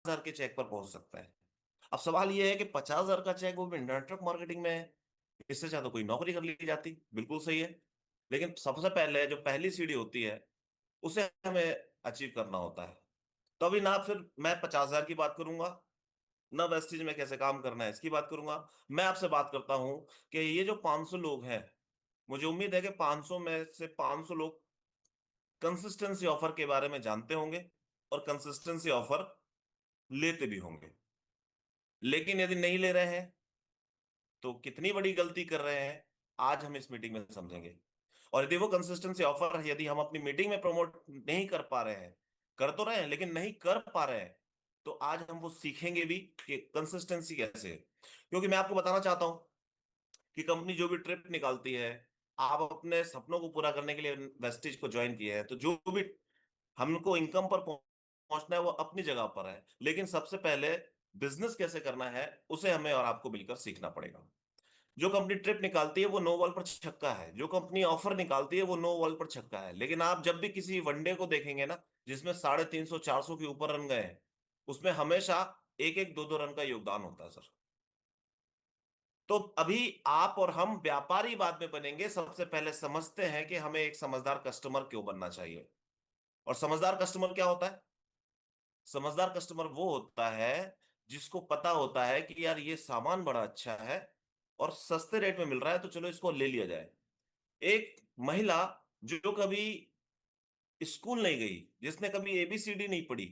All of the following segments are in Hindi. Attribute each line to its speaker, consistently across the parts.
Speaker 1: 50,000 के चेक पर पहुंच सकता है। अब सवाल यह है कि 50,000 का चेक वो भी नेटवर्क मार्केटिंग में है, इससे ज्यादा कोई नौकरी कर ली जाती, बिल्कुल सही है। लेकिन सबसे पहले जो पहली सीढ़ी होती है उसे हमें अचीव करना होता है। तो अभी ना फिर मैं 50,000 की बात करूंगा, ना वेस्टिज में कैसे काम करना है इसकी बात करूंगा। मैं आपसे बात करता हूं कि ये जो 500 लोग हैं, मुझे उम्मीद है कि 500 में से 500 लोग कंसिस्टेंसी ऑफर के बारे में जानते होंगे और कंसिस्टेंसी ऑफर लेते भी होंगे। लेकिन यदि नहीं ले रहे हैं तो कितनी बड़ी गलती कर रहे हैं, आज हम इस मीटिंग में समझेंगे। और यदि वो कंसिस्टेंसी ऑफर यदि हम अपनी मीटिंग में प्रमोट नहीं कर पा रहे हैं, कर तो रहे हैं लेकिन नहीं कर पा रहे हैं, तो आज हम वो सीखेंगे भी कि कंसिस्टेंसी कैसे है। क्योंकि मैं आपको बताना चाहता हूं कि कंपनी जो भी ट्रिप निकालती है, आप अपने सपनों को पूरा करने के लिए वेस्टिज को ज्वाइन किए हैं, तो जो भी हमको इनकम पर पहुंचना है वो अपनी जगह पर है, लेकिन सबसे पहले बिजनेस कैसे करना है उसे हमें और आपको मिलकर सीखना पड़ेगा। जो कंपनी ट्रिप निकालती है वो नो बॉल पर छक्का है, जो कंपनी ऑफर निकालती है वो नो बॉल पर छक्का है। लेकिन आप जब भी किसी वनडे को देखेंगे ना, जिसमें 350 400 के ऊपर रन गए हैं, उसमें हमेशा एक एक दो दो रन का योगदान होता है सर। तो अभी आप और हम व्यापारी बाद में बनेंगे, सबसे पहले समझते हैं कि हमें एक समझदार कस्टमर क्यों बनना चाहिए। और समझदार कस्टमर क्या होता है? समझदार कस्टमर वो होता है जिसको पता होता है कि यार ये सामान बड़ा अच्छा है और सस्ते रेट में मिल रहा है, तो चलो इसको ले लिया जाए। एक महिला जो कभी स्कूल नहीं गई, जिसने कभी एबीसीडी नहीं पढ़ी,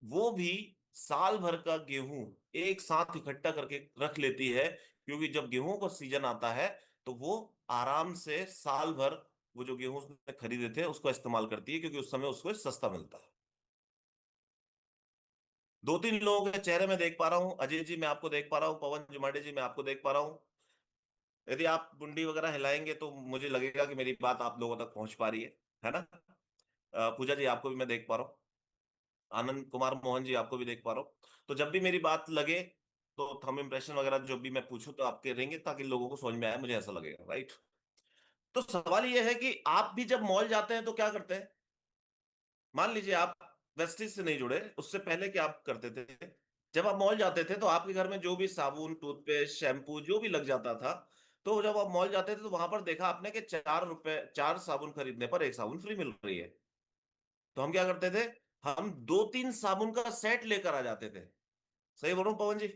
Speaker 1: वो भी साल भर का गेहूं एक साथ इकट्ठा करके रख लेती है, क्योंकि जब गेहूं का सीजन आता है तो वो आराम से साल भर वो जो गेहूं उसने खरीदे थे उसको इस्तेमाल करती है, क्योंकि उस समय उसको सस्ता मिलता है। दो तीन लोगों के चेहरे में देख पा रहा हूँ, अजय जी मैं आपको देख पा रहा हूँ, पवन जुमाडे जी मैं आपको देख पा रहा हूँ। यदि आप मुंडी वगैरह हिलाएंगे तो मुझे लगेगा कि मेरी बात आप लोगों तक पहुंच पा रही है ना? पूजा जी आपको भी मैं देख पा रहा हूँ, आनंद कुमार मोहन जी आपको भी देख पा रहा हूँ। तो जब भी मेरी बात लगे तो थंब इम्प्रेशन वगैरह जो भी मैं पूछूं तो आपके रहेंगे, ताकि लोगों को समझ में आए, मुझे ऐसा लगेगा, राइट? तो सवाल यह है कि आप भी जब मॉल जाते हैं तो क्या करते हैं? मान लीजिए आप वेस्टिज से नहीं जुड़े, उससे पहले क्या आप करते थे? जब आप मॉल जाते थे तो आपके घर में जो भी साबुन टूथपेस्ट शैम्पू जो भी लग जाता था, तो जब आप मॉल जाते थे तो वहां पर देखा आपने कि 4 रुपए 4 साबुन खरीदने पर एक साबुन फ्री मिल रही है। तो हम क्या करते थे? हम 2 3 साबुन का सेट लेकर आ जाते थे। सही बोल रहा हूं पवन जी?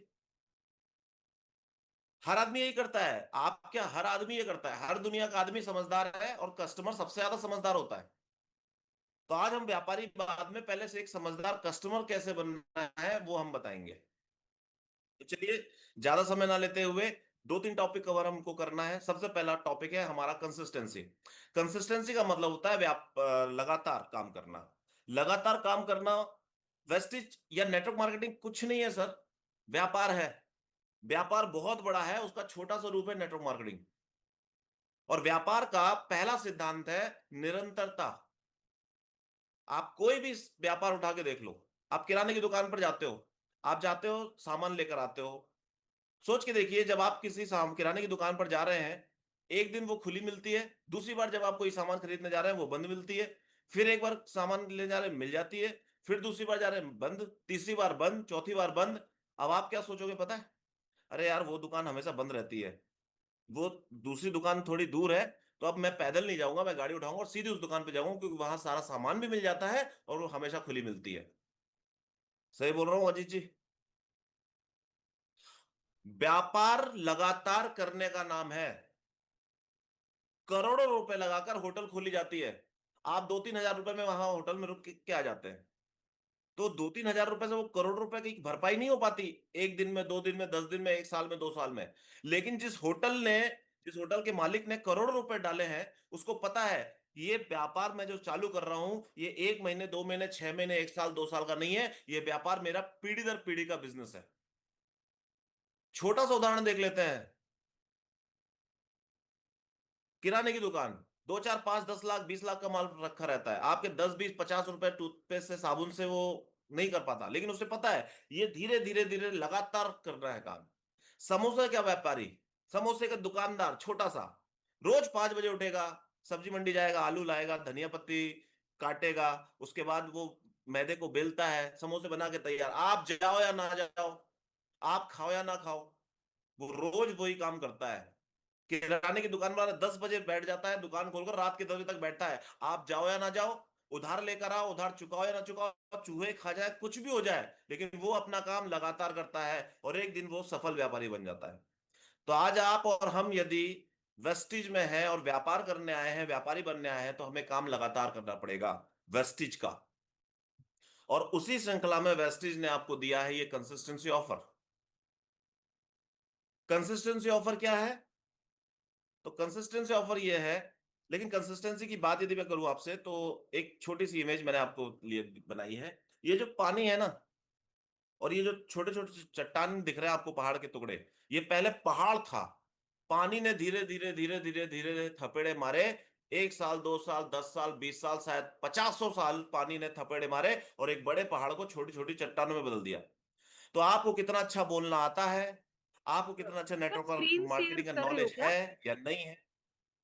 Speaker 1: हर आदमी यही करता है। आप क्या, हर आदमी ये करता है। हर दुनिया का आदमी समझदार है और कस्टमर सबसे ज्यादा समझदार होता है। तो आज हम व्यापारी बाद में, पहले से एक समझदार कस्टमर कैसे बनना है वो हम बताएंगे। तो चलिए, ज्यादा समय ना लेते हुए 2 3 टॉपिक कवर हमको करना है। सबसे पहला टॉपिक है हमारा कंसिस्टेंसी। कंसिस्टेंसी का मतलब होता है लगातार काम करना। लगातार काम करना। वेस्टिज या नेटवर्क मार्केटिंग कुछ नहीं है सर, व्यापार है। व्यापार बहुत बड़ा है, उसका छोटा सा रूप है नेटवर्क मार्केटिंग। और व्यापार का पहला सिद्धांत है निरंतरता। आप कोई भी व्यापार उठा के देख लो। आप किराने की दुकान पर जाते हो, आप जाते हो सामान लेकर आते हो। सोच के देखिए, जब आप किसी किराने की दुकान पर जा रहे हैं, एक दिन वो खुली मिलती है, दूसरी बार जब आप कोई सामान खरीदने जा रहे हैं वो बंद मिलती है, फिर एक बार सामान ले जा रहे हैं मिल जाती है, फिर दूसरी बार जा रहे हैं बंद, तीसरी बार बंद, चौथी बार बंद। अब आप क्या सोचोगे पता है? अरे यार वो दुकान हमेशा बंद रहती है, वो दूसरी दुकान थोड़ी दूर है, तो अब मैं पैदल नहीं जाऊंगा, मैं गाड़ी उठाऊंगा और सीधे उस दुकान पे जाऊंगा, क्योंकि वहां सारा सामान भी मिल जाता है और वो हमेशा खुली मिलती है। सही बोल रहा हूँ अजीत जी? व्यापार लगातार करने का नाम है। करोड़ों रुपए लगाकर होटल खोली जाती है, आप 2 3 हजार रुपए में वहां होटल में रुक के आ जाते हैं। तो 2 3 हजार रुपए से वो करोड़ रुपए की भरपाई नहीं हो पाती, एक दिन में, 2 दिन में, 10 दिन में, एक साल में, 2 साल में। लेकिन जिस होटल के मालिक ने करोड़ों रुपए डाले हैं, उसको पता है ये व्यापार मैं जो चालू कर रहा हूं, ये 1 महीने, 2 महीने, 6 महीने, एक साल, 2 साल का नहीं है, ये व्यापार मेरा पीढ़ी दर पीढ़ी का बिजनेस है। छोटा सा उदाहरण देख लेते हैं। किराने की दुकान, 2 4 5 10 लाख 20 लाख का माल रखा रहता है, आपके 10 20 50 रुपए टूथपेस्ट से साबुन से वो नहीं कर पाता, लेकिन उसे पता है ये धीरे धीरे धीरे लगातार करना है काम। समोसा क्या व्यापारी, समोसे का दुकानदार छोटा सा, रोज 5 बजे उठेगा, सब्जी मंडी जाएगा, आलू लाएगा, धनिया पत्ती काटेगा, उसके बाद वो मैदे को बेलता है, समोसे बना के तैयार, आप जाओ या ना जाओ, आप खाओ या ना खाओ, वो रोज वही काम करता है। किराने की दुकान वाला 10 बजे बैठ जाता है, दुकान खोलकर रात के 10 बजे तक बैठता है, आप जाओ या ना जाओ, उधार लेकर आओ, उधार चुकाओ या ना चुकाओ, चूहे खा जाए, कुछ भी हो जाए, लेकिन वो अपना काम लगातार करता है और एक दिन वो सफल व्यापारी बन जाता है। तो आज आप और हम यदि वेस्टिज में हैं और व्यापार करने आए हैं, व्यापारी बनने आए हैं, तो हमें काम लगातार करना पड़ेगा वेस्टिज का। और उसी श्रृंखला में वेस्टिज ने आपको दिया है ये कंसिस्टेंसी ऑफर। कंसिस्टेंसी ऑफर क्या है? तो कंसिस्टेंसी ऑफर ये है, लेकिन कंसिस्टेंसी की बात यदि मैं करूं आपसे, तो एक छोटी सी इमेज मैंने आपको लिए बनाई है। ये जो पानी है ना, और ये जो छोटे छोटे चट्टान दिख रहे हैं आपको, पहाड़ के टुकड़े, ये पहले पहाड़ था। पानी ने धीरे धीरे धीरे धीरे धीरे थपेड़े मारे, 1 साल, 2 साल, 10 साल, 20 साल, शायद 50 साल पानी ने थपेड़े मारे और एक बड़े पहाड़ को छोटी छोटी चट्टानों में बदल दिया। तो आपको कितना अच्छा बोलना आता है, आपको कितना अच्छा
Speaker 2: sir
Speaker 1: network
Speaker 2: screen share
Speaker 1: marketing का
Speaker 2: कर रहे हो
Speaker 1: नॉलेज
Speaker 2: क्या?
Speaker 1: है या नहीं है,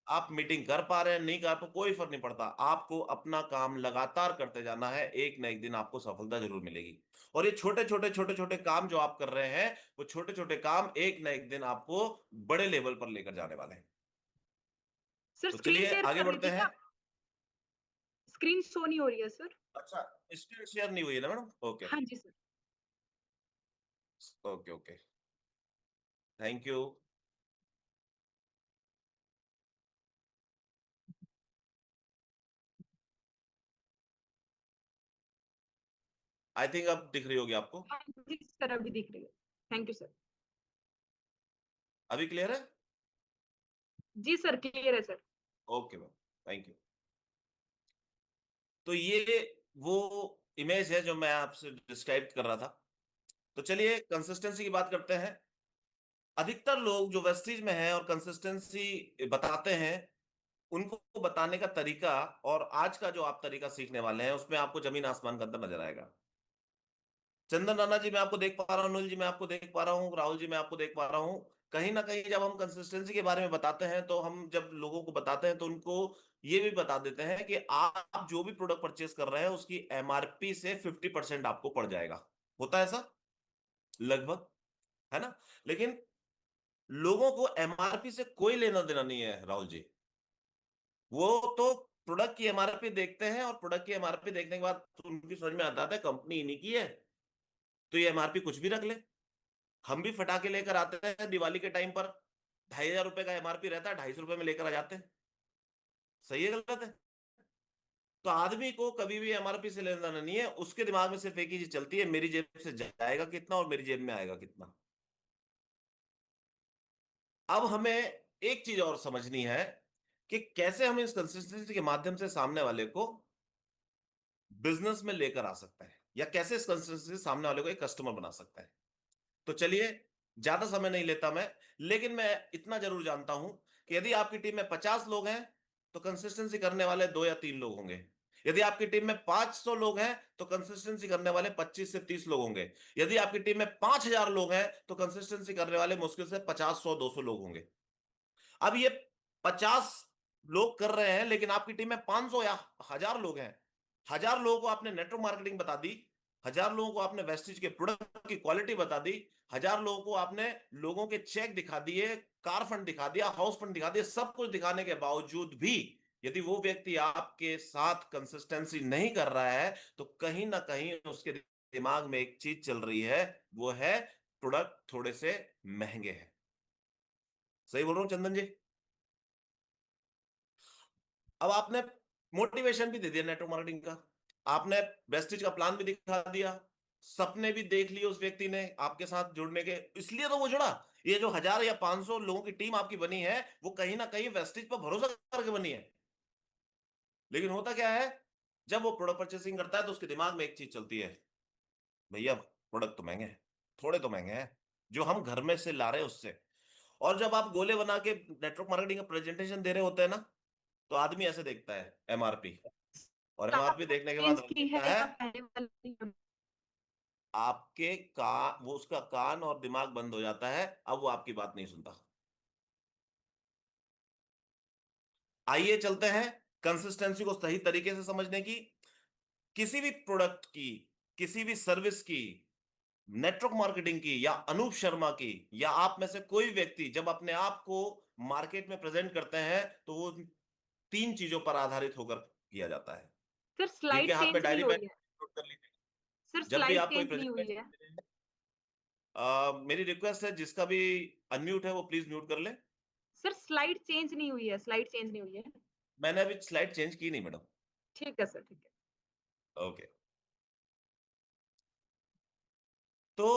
Speaker 1: आप मीटिंग कर पा रहे हैं नहीं कर पा, कोई फर्क नहीं पड़ता, आपको अपना काम लगातार करते जाना है, एक ना एक दिन आपको सफलता जरूर मिलेगी। और ये छोटे छोटे काम जो आप कर रहे हैं, वो छोटे छोटे काम एक ना एक दिन आपको बड़े लेवल पर लेकर जाने वाले हैं।
Speaker 2: सर
Speaker 1: तो
Speaker 2: स्क्रीन
Speaker 1: चलिए
Speaker 2: शेयर
Speaker 1: आगे
Speaker 2: कर रही
Speaker 1: बढ़ते
Speaker 2: थी
Speaker 1: हैं।
Speaker 2: क्या? स्क्रीन शो नहीं हो रही है सर।
Speaker 1: अच्छा, स्क्रीन शेयर नहीं हुई है ना मैडम? ओके,
Speaker 2: हाँ जी sir.
Speaker 1: Okay, okay, thank you. I think अब दिख रही होगी आपको।
Speaker 2: हाँ जी सर, अभी दिख रही है। Thank you sir.
Speaker 1: अभी क्लियर है?
Speaker 2: जी सर, क्लियर है sir.
Speaker 1: Okay ma'am, thank you. तो ये वो इमेज है जो मैं आपसे डिस्क्राइब कर रहा था। तो चलिए कंसिस्टेंसी की बात करते हैं। अधिकतर लोग जो वेस्टीज में हैं और कंसिस्टेंसी बताते हैं, उनको बताने का तरीका और आज का जो आप तरीका सीखने वाले हैं, उसमें आपको जमीन आसमान का अंतर नजर आएगा। चंदन राणा जी मैं आपको देख पा रहा हूँ, अनिल जी मैं आपको देख पा रहा हूँ, राहुल जी मैं आपको देख पा रहा हूँ। कहीं ना कहीं जब हम कंसिस्टेंसी के बारे में बताते हैं, तो हम जब लोगों को बताते हैं तो उनको ये भी बता देते हैं कि आप जो भी प्रोडक्ट परचेस कर रहे हैं उसकी एमआरपी से 50% आपको पड़ जाएगा। होता है ऐसा लगभग, है ना? लेकिन लोगों को एमआरपी से कोई लेना देना नहीं है राहुल जी। वो तो प्रोडक्ट की एमआरपी देखते हैं और प्रोडक्ट की एमआरपी देखने के बाद उनकी समझ में आता है कंपनी इन्हीं की है, तो ये एमआरपी कुछ भी रख ले। हम भी फटाके लेकर आते हैं दिवाली के टाइम पर, 2,500 रुपए का एमआरपी रहता है, 250 रुपए में लेकर आ जाते हैं। सही है गलत है? तो आदमी को कभी भी एमआरपी से लेना देना नहीं है, उसके दिमाग में सिर्फ एक ही चीज चलती है, मेरी जेब से जाएगा कितना और मेरी जेब में आएगा कितना। अब हमें एक चीज और समझनी है कि कैसे हम इस कंसिस्टेंसी के माध्यम से सामने वाले को बिजनेस में लेकर आ सकते हैं, या कैसे इस कंसिस्टेंसी से सामने वाले को एक कस्टमर बना सकते हैं। तो चलिए, ज्यादा समय नहीं लेता मैं, लेकिन मैं इतना जरूर जानता हूं कि यदि आपकी टीम में 50 लोग हैं, तो कंसिस्टेंसी करने वाले 2 या 3 लोग होंगे। यदि आपकी टीम में 500 लोग हैं, तो कंसिस्टेंसी करने वाले 25 से 30 लोग होंगे। यदि आपकी टीम में 5,000 लोग हैं, तो कंसिस्टेंसी करने वाले मुश्किल से 50, 100, 200 लोग होंगे। अब ये 50 लोग कर रहे हैं, लेकिन आपकी टीम में 500 या 1,000 लोग हैं। 1,000 लोगों को आपने नेटवर्क मार्केटिंग बता दी, 1,000 लोगों को आपने वेस्टिज के प्रोडक्ट की क्वालिटी बता दी, 1,000 लोगों को आपने लोगों के चेक दिखा दिए, कार फंड दिखा दिया, हाउस फंड दिखा दिया, सब कुछ दिखाने के बावजूद भी यदि वो व्यक्ति आपके साथ कंसिस्टेंसी नहीं कर रहा है, तो कहीं ना कहीं उसके दिमाग में एक चीज चल रही है, वो है प्रोडक्ट थोड़े से महंगे हैं। सही बोल रहा हूं चंदन जी? अब आपने मोटिवेशन भी दे दिया नेटवर्क मार्केटिंग का, आपने वेस्टिज का प्लान भी दिखा दिया, सपने भी देख लिए उस व्यक्ति ने आपके साथ जुड़ने के, इसलिए तो वो जुड़ा। ये जो 1,000 या 500 लोगों की टीम आपकी बनी है, वो कहीं ना कहीं वेस्टिज पर भरोसा करके बनी है। लेकिन होता क्या है, जब वो प्रोडक्ट परचेसिंग करता है, तो उसके दिमाग में एक चीज चलती है, भैया प्रोडक्ट तो महंगे हैं, थोड़े तो महंगे हैं जो हम घर में से ला रहे हैं उससे। और जब आप गोले बना के नेटवर्क मार्केटिंग का प्रेजेंटेशन दे रहे होते हैं ना, तो आदमी ऐसे देखता है एमआरपी, और एमआरपी देखने के बाद
Speaker 2: चेंज
Speaker 1: वो
Speaker 2: की
Speaker 1: कहता
Speaker 2: है
Speaker 1: है,
Speaker 2: या पहले वाली?
Speaker 1: आपके कान, वो उसका कान और दिमाग बंद हो जाता है, अब वो आपकी बात नहीं सुनता। आइए चलते हैं कंसिस्टेंसी को सही तरीके से समझने की। किसी भी प्रोडक्ट की, किसी भी सर्विस की, नेटवर्क मार्केटिंग की, या अनूप शर्मा की, या आप में से कोई व्यक्ति जब अपने आप को मार्केट में प्रेजेंट करते हैं तो वो तीन चीजों पर आधारित होकर किया जाता है।
Speaker 2: सर
Speaker 1: जिनके
Speaker 2: स्लाइड
Speaker 1: हाथ में
Speaker 2: चेंज नहीं
Speaker 1: डायरी पेन
Speaker 2: हुई है।
Speaker 1: नोट कर लीजिए।
Speaker 2: सर
Speaker 1: जब भी
Speaker 2: स्लाइड
Speaker 1: आप कोई
Speaker 2: चेंज नहीं हुई है।
Speaker 1: प्रेजेंटेशन, मेरी रिक्वेस्ट है जिसका भी अनम्यूट है वो प्लीज म्यूट कर ले।
Speaker 2: सर स्लाइड चेंज नहीं हुई है, स्लाइड चेंज नहीं हुई है।
Speaker 1: मैंने अभी स्लाइड चेंज की नहीं मैडम।
Speaker 2: ठीक है सर, ठीक है।
Speaker 1: ओके। तो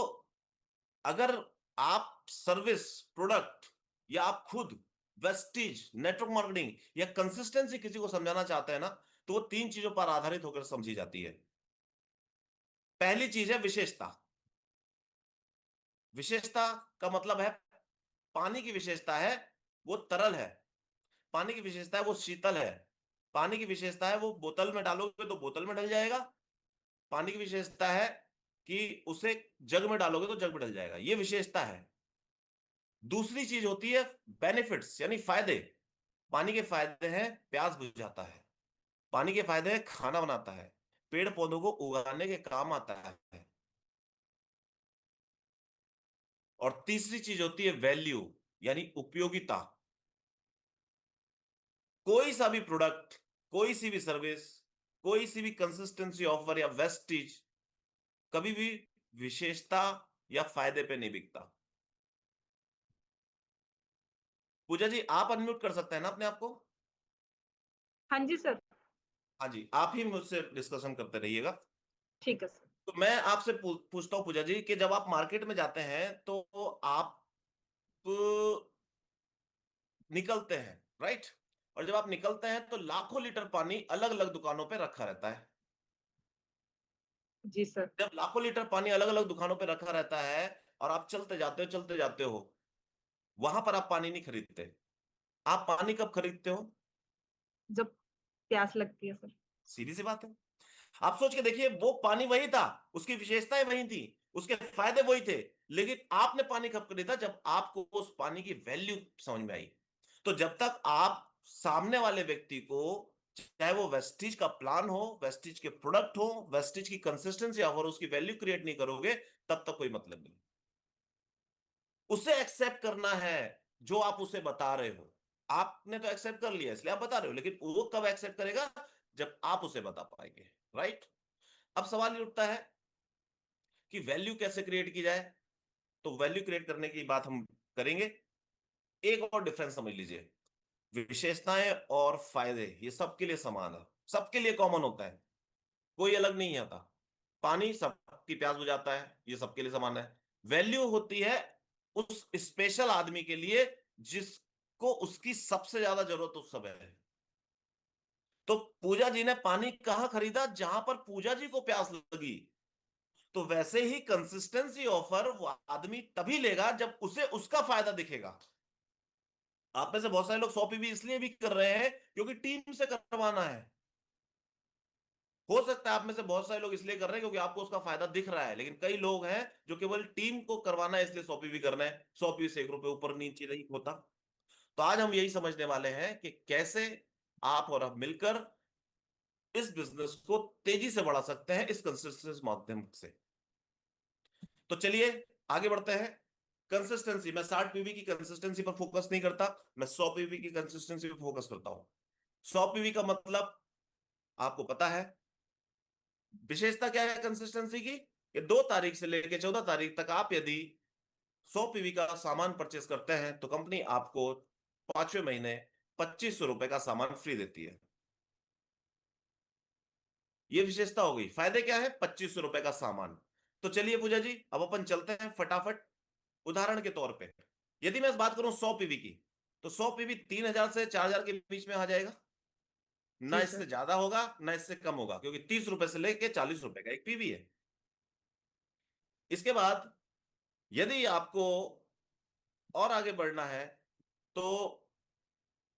Speaker 1: अगर आप सर्विस, प्रोडक्ट, या आप खुद वेस्टीज, नेटवर्क मार्केटिंग या कंसिस्टेंसी किसी को समझाना चाहते हैं ना, तो वो तीन चीजों पर आधारित होकर समझी जाती है। पहली चीज है विशेषता। विशेषता का मतलब है, पानी की विशेषता है वो तरल है, पानी की विशेषता है वो शीतल है, पानी की विशेषता है वो बोतल में डालोगे तो बोतल में ढल जाएगा, पानी की विशेषता है कि उसे जग में डालोगे तो जग में ढल जाएगा। ये विशेषता है। दूसरी चीज होती है बेनिफिट्स, यानी फायदे। पानी के फायदे हैं प्यास बुझाता है, पानी के फायदे हैं खाना बनाता है, पेड़ पौधों को उगाने के काम आता है। और तीसरी चीज होती है वैल्यू, यानी उपयोगिता। कोई सा भी प्रोडक्ट, कोई सी भी सर्विस, कोई सी भी कंसिस्टेंसी ऑफर या वेस्टिज कभी भी विशेषता या फायदे पे नहीं बिकता। पूजा जी आप अनम्यूट कर सकते हैं ना अपने आप को?
Speaker 2: हाँ जी सर।
Speaker 1: हाँ जी, आप ही मुझसे डिस्कशन करते रहिएगा।
Speaker 2: ठीक है सर।
Speaker 1: तो मैं आपसे पूछता हूं पूजा जी कि जब आप मार्केट में जाते हैं तो आप निकलते हैं, राइट? और जब आप निकलते हैं तो लाखों लीटर पानी अलग अलग दुकानों पे रखा रहता है।
Speaker 2: जी सर।
Speaker 1: जब लाखों लीटर पानी अलग अलग दुकानों पे रखा रहता है और आप चलते जाते हो, वहां पर आप पानी नहीं खरीदते। आप पानी कब खरीदते हो?
Speaker 2: जब प्यास लगती है सर।
Speaker 1: सीधी सी बात है। आप सोच के देखिए, वो पानी वही था, उसकी विशेषताएं वही थी, उसके फायदे वही थे, लेकिन आपने पानी कब खरीदा? जब आपको उस पानी की वैल्यू समझ में आई। तो जब तक आप सामने वाले व्यक्ति को, चाहे वो वेस्टीज का प्लान हो, वेस्टीज के प्रोडक्ट हो, वेस्टीज की कंसिस्टेंसी और उसकी वैल्यू क्रिएट नहीं करोगे, तब तक कोई मतलब नहीं। उसे एक्सेप्ट करना है जो आप उसे बता रहे हो। आपने तो एक्सेप्ट कर लिया इसलिए आप बता रहे हो, लेकिन वो कब एक्सेप्ट करेगा? जब आप उसे बता पाएंगे, राइट? अब सवाल ये उठता है कि वैल्यू कैसे क्रिएट की जाए। तो वैल्यू क्रिएट करने की बात हम करेंगे। एक और डिफरेंस समझ लीजिए, विशेषताएं और फायदे ये सबके लिए समान है, सबके लिए कॉमन होता है, कोई अलग नहीं आता। पानी सबकी प्यास बुझाता है, ये सबके लिए समान है। वैल्यू होती है उस स्पेशल आदमी के लिए जिसको उसकी सबसे ज्यादा जरूरत उस समय है। तो पूजा जी ने पानी कहां खरीदा? जहां पर पूजा जी को प्यास लगी। तो वैसे ही कंसिस्टेंसी ऑफर वो आदमी तभी लेगा जब उसे उसका फायदा दिखेगा। आप में से बहुत सारे लोग 100 पीवी इसलिए भी कर रहे हैं क्योंकि टीम से करवाना है। हो सकता है आप में से बहुत सारे लोग इसलिए कर रहे हैं क्योंकि आपको उसका फायदा दिख रहा है, लेकिन कई लोग हैं जो केवल टीम को करवाना है इसलिए 100 पीवी करना है। 100 पीवी से 1 रुपए ऊपर नीचे नहीं होता। तो आज हम यही समझने वाले हैं कि कैसे आप और हम मिलकर इस बिजनेस को तेजी से बढ़ा सकते हैं इस कंसिस्टेंसी माध्यम से। तो चलिए आगे बढ़ते हैं। कंसिस्टेंसी, मैं 60 पीवी की कंसिस्टेंसी पर फोकस नहीं करता, मैं 100 पीवी की कंसिस्टेंसी पर फोकस करता हूं। 100 पीवी का मतलब आपको पता है। विशेषता क्या है कंसिस्टेंसी की? कि 2 तारीख से लेकर 14 तारीख तक आप यदि 100 पीवी का सामान परचेस करते हैं तो कंपनी आपको 5वें महीने 2500 रुपए का सामान फ्री देती है। ये विशेषता हो गई। फायदे क्या है? 2500 रुपए का सामान। तो चलिए पूजा जी अब अपन चलते हैं फटाफट। उदाहरण के तौर पे यदि मैं बात करूं 100 पीवी की, तो 100 पीवी 3000 से 4000 के बीच में आ जाएगा। ना
Speaker 2: जी
Speaker 1: इससे
Speaker 2: सर।
Speaker 1: ज्यादा होगा ना इससे कम होगा, क्योंकि 30 रुपए से लेके 40 रुपए का एक पीवी है। इसके बाद यदि आपको और आगे बढ़ना है तो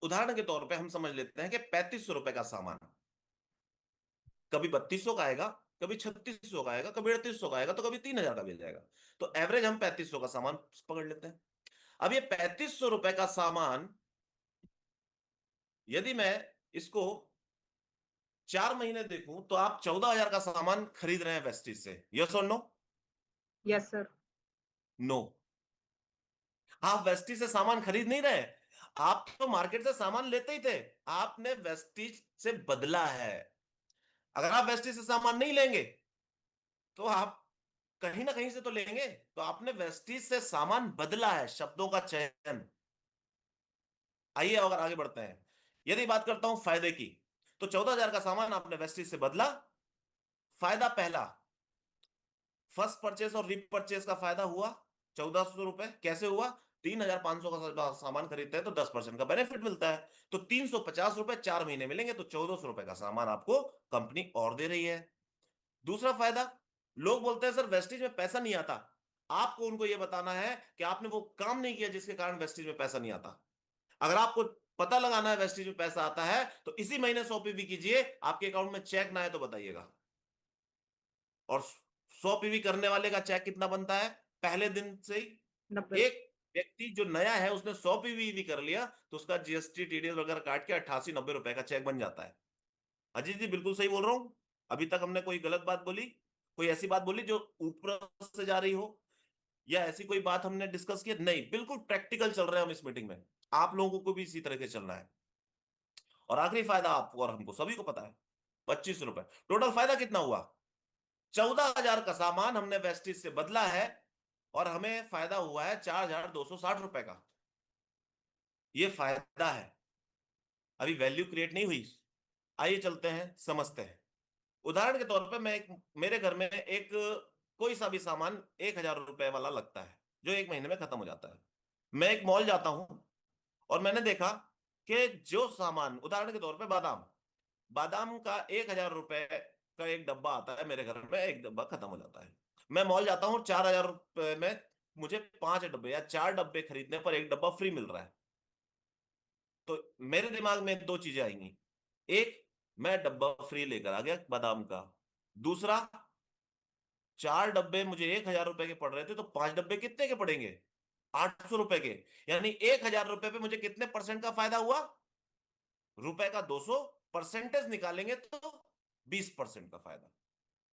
Speaker 1: उदाहरण के तौर पे हम समझ लेते हैं कि 3500 रुपए का सामान कभी 3200 का आएगा, कभी 3600 का आएगा, कभी 3800 का आएगा, तो कभी 3000 का मिल जाएगा। तो एवरेज हम 3500 का सामान पकड़ लेते हैं। अब ये 3500 रुपए का सामान यदि मैं इसको 4 महीने देखूं तो आप 14,000 का सामान खरीद रहे हैं वेस्टिज से, यस और नो?
Speaker 2: Yes sir.
Speaker 1: नो, आप वेस्टिज से सामान खरीद नहीं रहे। आप तो मार्केट से सामान लेते ही थे, आपने वेस्टिज से बदला है। अगर आप वेस्टिज से सामान नहीं लेंगे तो आप कहीं ना कहीं से तो लेंगे। तो आपने वेस्टिज से सामान बदला है, शब्दों का चयन। आइए अगर आगे बढ़ते हैं। यदि बात करता हूं फायदे की, तो 14,000 का सामान आपने वेस्टिज से बदला। फायदा पहला, फर्स्ट परचेस और रीपरचेस का फायदा हुआ 1,400 रुपए। कैसे हुआ? 3,500 का सामान खरीदते हैं तो 10% का बेनिफिट मिलता है, तो 350 रुपए 4 महीने मिलेंगे, तो 1,400 रुपए का सामान आपको कंपनी और दे रही है। दूसरा फायदा, लोग बोलते हैं सर वेस्टेज में पैसा नहीं आता। आपको उनको यह बताना है कि आपने वो काम नहीं किया जिसके कारण वेस्टेज में पैसा नहीं आता। अगर आपको पता लगाना है वेस्टेज में पैसा आता है तो इसी महीने 100 पीवी कीजिए, आपके अकाउंट में चेक ना है तो बताइएगा। और 100 पीवी करने वाले का चेक कितना बनता है पहले दिन से ही?
Speaker 2: 90।
Speaker 1: एक व्यक्ति जो नया है उसने 100 पीवी भी कर लिया तो उसका जीएसटी टीडीएस वगैरह काट के 88-90 रुपए का चेक बन जाता है। अजीत जी बिल्कुल सही बोल रहा हूं? अभी तक हमने कोई गलत बात बोली, कोई ऐसी बात बोली जो ऊपर से जा रही हो, या ऐसी कोई बात हमने डिस्कस की? नहीं, बिल्कुल प्रैक्टिकल चल रहे हैं हम इस मीटिंग में। आप लोगों को भी इसी तरह के चलना है। और आखिरी फायदा आपको और हमको सभी को पता है, 25 रुपए। टोटल फायदा कितना हुआ? 14,000 का सामान हमने वेस्टिज से बदला है और हमें फायदा हुआ है 4,260 रुपए का। ये फायदा है, अभी वैल्यू क्रिएट नहीं हुई। आइए चलते हैं, समझते हैं। उदाहरण के तौर पे मेरे घर में एक कोई सा भी सामान 1,000 रुपए वाला लगता है जो 1 महीने में खत्म हो जाता है। मैं एक मॉल जाता हूं और मैंने देखा कि जो सामान, उदाहरण के तौर पे बादाम, बादाम का 1,000 रुपए का एक डब्बा आता है, मेरे घर में एक डब्बा खत्म हो जाता है। मैं मॉल जाता हूँ, 4,000 रुपए में मुझे 5 डब्बे या 4 डब्बे खरीदने पर एक डब्बा फ्री मिल रहा है। तो मेरे दिमाग में दो चीजें आएंगी। एक, मैं डब्बा फ्री लेकर आ गया बादाम का। दूसरा, 4 डब्बे मुझे 1,000 रुपए के पड़ रहे थे तो 5 डब्बे कितने के पड़ेंगे? 800 रुपए के। यानी 1,000 रुपए पे मुझे कितने परसेंट का फायदा हुआ? रुपए का 200, परसेंटेज निकालेंगे तो 20% का फायदा।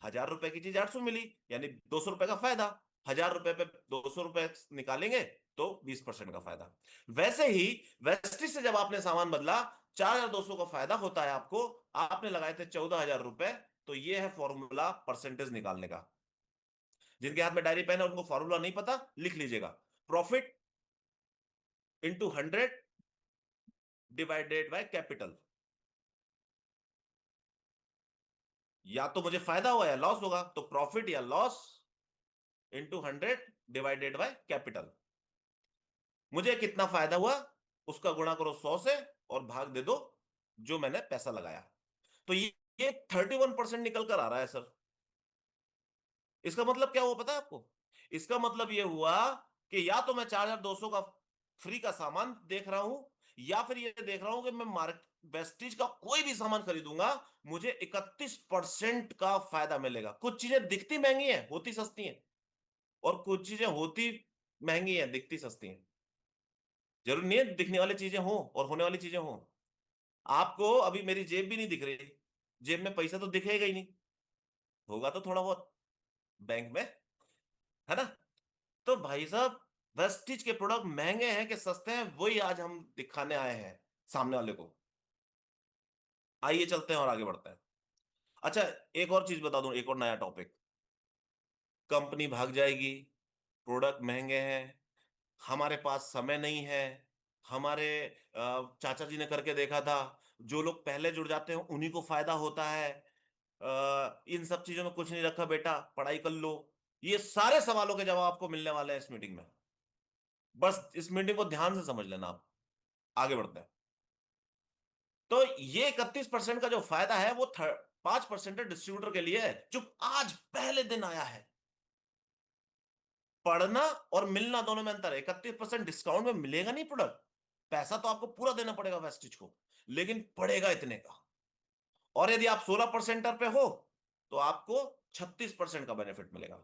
Speaker 1: 1,000 रुपए की चीज 800 मिली, यानी 200 रुपए का फायदा। 1,000 रुपए पे 200 रुपए निकालेंगे तो 20% का फायदा। वैसे ही वेस्टिज से जब आपने सामान बदला, 4,200 का फायदा होता है आपको। आपने लगाए थे 14,000 रुपए, तो ये है फॉर्मूला परसेंटेज निकालने का। जिनके हाथ में डायरी पेन है उनको फॉर्मूला नहीं पता, लिख लीजिएगा। Profit into 100 divided by capital. या तो मुझे फायदा होगा या लॉस होगा, तो प्रॉफिट या loss into 100 divided by capital. मुझे कितना फायदा हुआ उसका गुणा करो 100 से और भाग दे दो जो मैंने पैसा लगाया। तो ये 31% निकल कर आ रहा है सर। इसका मतलब क्या हुआ पता है आपको? इसका मतलब ये हुआ कि या तो मैं 4,200 का फ्री का सामान देख रहा हूं, या फिर ये देख रहा हूं कि मैं मार्केट वेस्टिज का कोई भी सामान खरीदूंगा, मुझे 31% का फायदा मिलेगा। कुछ चीजें दिखती महंगी हैं, होती सस्ती हैं, और कुछ चीजें होती महंगी हैं, दिखती सस्ती हैं। जरूरी नहीं है दिखने वाली चीजें हों और होने वाली चीजें हों। आपको अभी मेरी जेब भी नहीं दिख रही, जेब में पैसा तो दिखेगा ही नहीं, होगा तो थोड़ा बहुत बैंक में, है ना? तो भाई साहब, वेस्टिज के प्रोडक्ट महंगे हैं कि सस्ते हैं, वही आज हम दिखाने आए हैं सामने वाले को। आइए चलते हैं और आगे बढ़ते हैं। अच्छा, एक और चीज बता दूं, एक और नया टॉपिक। कंपनी भाग जाएगी, प्रोडक्ट महंगे हैं, हमारे पास समय नहीं है। हमारे चाचा जी ने करके देखा था, जो लोग पहले जुड़ जाते हैं उन्हीं को फायदा होता है। इन सब चीजों में कुछ नहीं रखा बेटा, पढ़ाई कर लो। ये सारे सवालों के जवाब आपको मिलने वाले हैं इस मीटिंग में। बस इस मीटिंग को ध्यान से समझ लेना आप। आगे बढ़ते हैं। तो ये 31% का जो फायदा है वो 5% डिस्ट्रीब्यूटर के लिए है जो आज पहले दिन आया है। पढ़ना और मिलना दोनों में अंतर है। 31% डिस्काउंट में मिलेगा नहीं प्रोडक्ट, पैसा तो आपको पूरा देना पड़ेगा वेस्टिज को, लेकिन पड़ेगा इतने का। और यदि आप 16% पे हो तो आपको 36% का बेनिफिट मिलेगा।